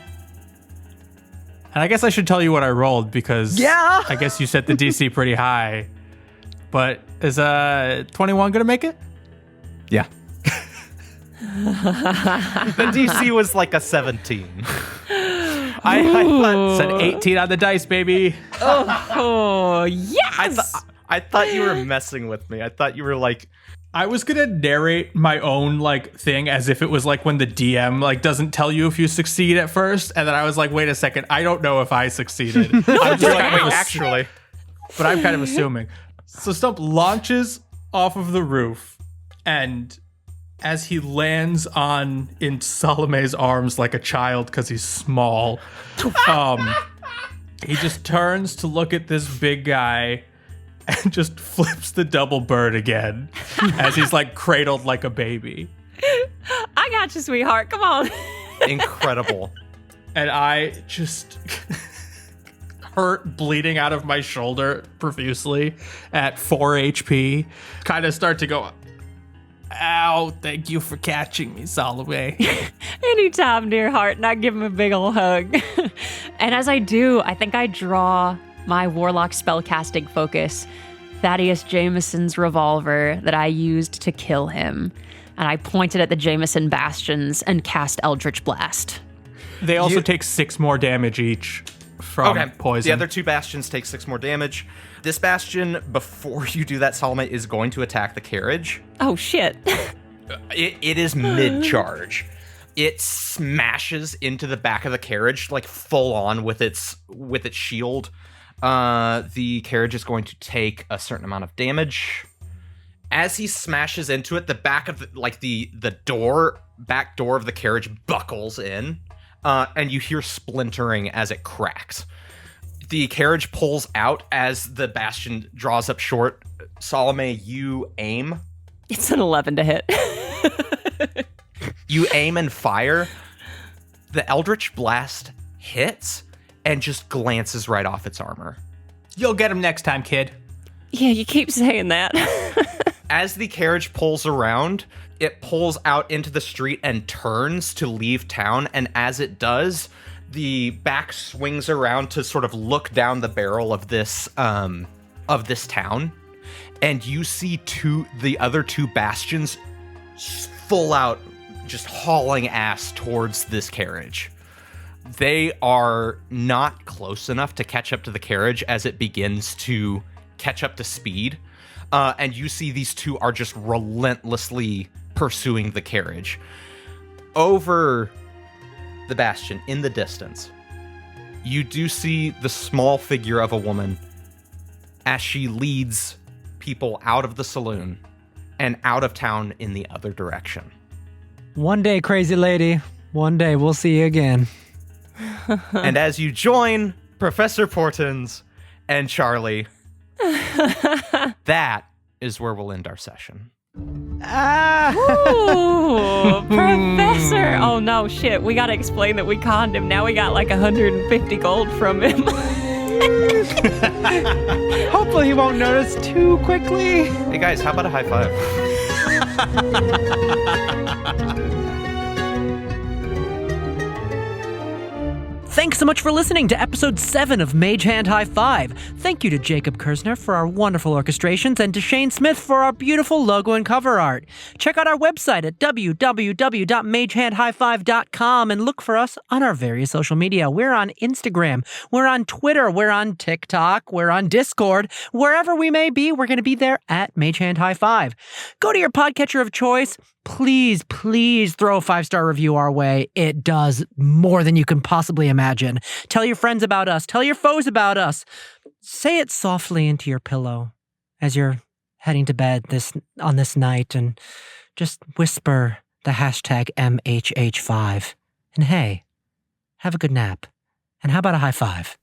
And I guess I should tell you what I rolled because I guess you set the DC pretty high. But is 21 going to make it? Yeah. The DC was like a 17. I thought said 18 on the dice, baby. Oh, yes! I thought you were messing with me. I thought you were like, I was gonna narrate my own like thing as if it was like when the DM like doesn't tell you if you succeed at first, and then I was like, wait a second, I don't know if I succeeded. I'm just like, wait, actually. but I'm kind of assuming. So Stuhmp launches off of the roof, and as he lands in Salome's arms like a child because he's small, he just turns to look at this big guy and just flips the double bird again as he's like cradled like a baby. I got you, sweetheart. Come on. Incredible. And I just hurt, bleeding out of my shoulder profusely at 4 HP. Kind of start to go, ow, thank you for catching me, Salome. Anytime, dear heart. And I give him a big ol' hug. And as I do, I think I draw my warlock spellcasting focus, Thaddeus Jameson's revolver that I used to kill him. And I pointed at the Jameson bastions and cast Eldritch Blast. They also take 6 more damage each from poison. The other 2 bastions take 6 more damage. This bastion, before you do that, Salome, is going to attack the carriage. Oh, shit. It is mid-charge. It smashes into the back of the carriage, like full on with its shield. The carriage is going to take a certain amount of damage. As he smashes into it, the back of the back door of the carriage buckles in, and you hear splintering as it cracks. The carriage pulls out as the bastion draws up short. Salome, you aim. It's an 11 to hit. You aim and fire. The Eldritch Blast hits and just glances right off its armor. You'll get him next time, kid. Yeah, you keep saying that. As the carriage pulls around, it pulls out into the street and turns to leave town. And as it does, the back swings around to sort of look down the barrel of this town. And you see the other 2 bastions full out, just hauling ass towards this carriage. They are not close enough to catch up to the carriage as it begins to catch up to speed. And you see these 2 are just relentlessly pursuing the carriage. Over the bastion, in the distance, you do see the small figure of a woman as she leads people out of the saloon and out of town in the other direction. One day, crazy lady. One day, we'll see you again. And as you join Professor Portens and Charlie, that is where we'll end our session. Ooh, Professor. Oh, no, shit. We got to explain that we conned him. Now we got like 150 gold from him. Hopefully he won't notice too quickly. Hey guys, how about a high five? Thanks so much for listening to episode 7 of Mage Hand High Five. Thank you to Jacob Kersner for our wonderful orchestrations and to Shane Smith for our beautiful logo and cover art. Check out our website at www.magehandhighfive.com and look for us on our various social media. We're on Instagram, we're on Twitter, we're on TikTok, we're on Discord. Wherever we may be, we're going to be there at Mage Hand High Five. Go to your podcatcher of choice. Please throw a 5-star review our way. It does more than you can possibly imagine. Tell your friends about us. Tell your foes about us. Say it softly into your pillow as you're heading to bed on this night, and just whisper the hashtag MHH5. And hey, have a good nap. And how about a high five?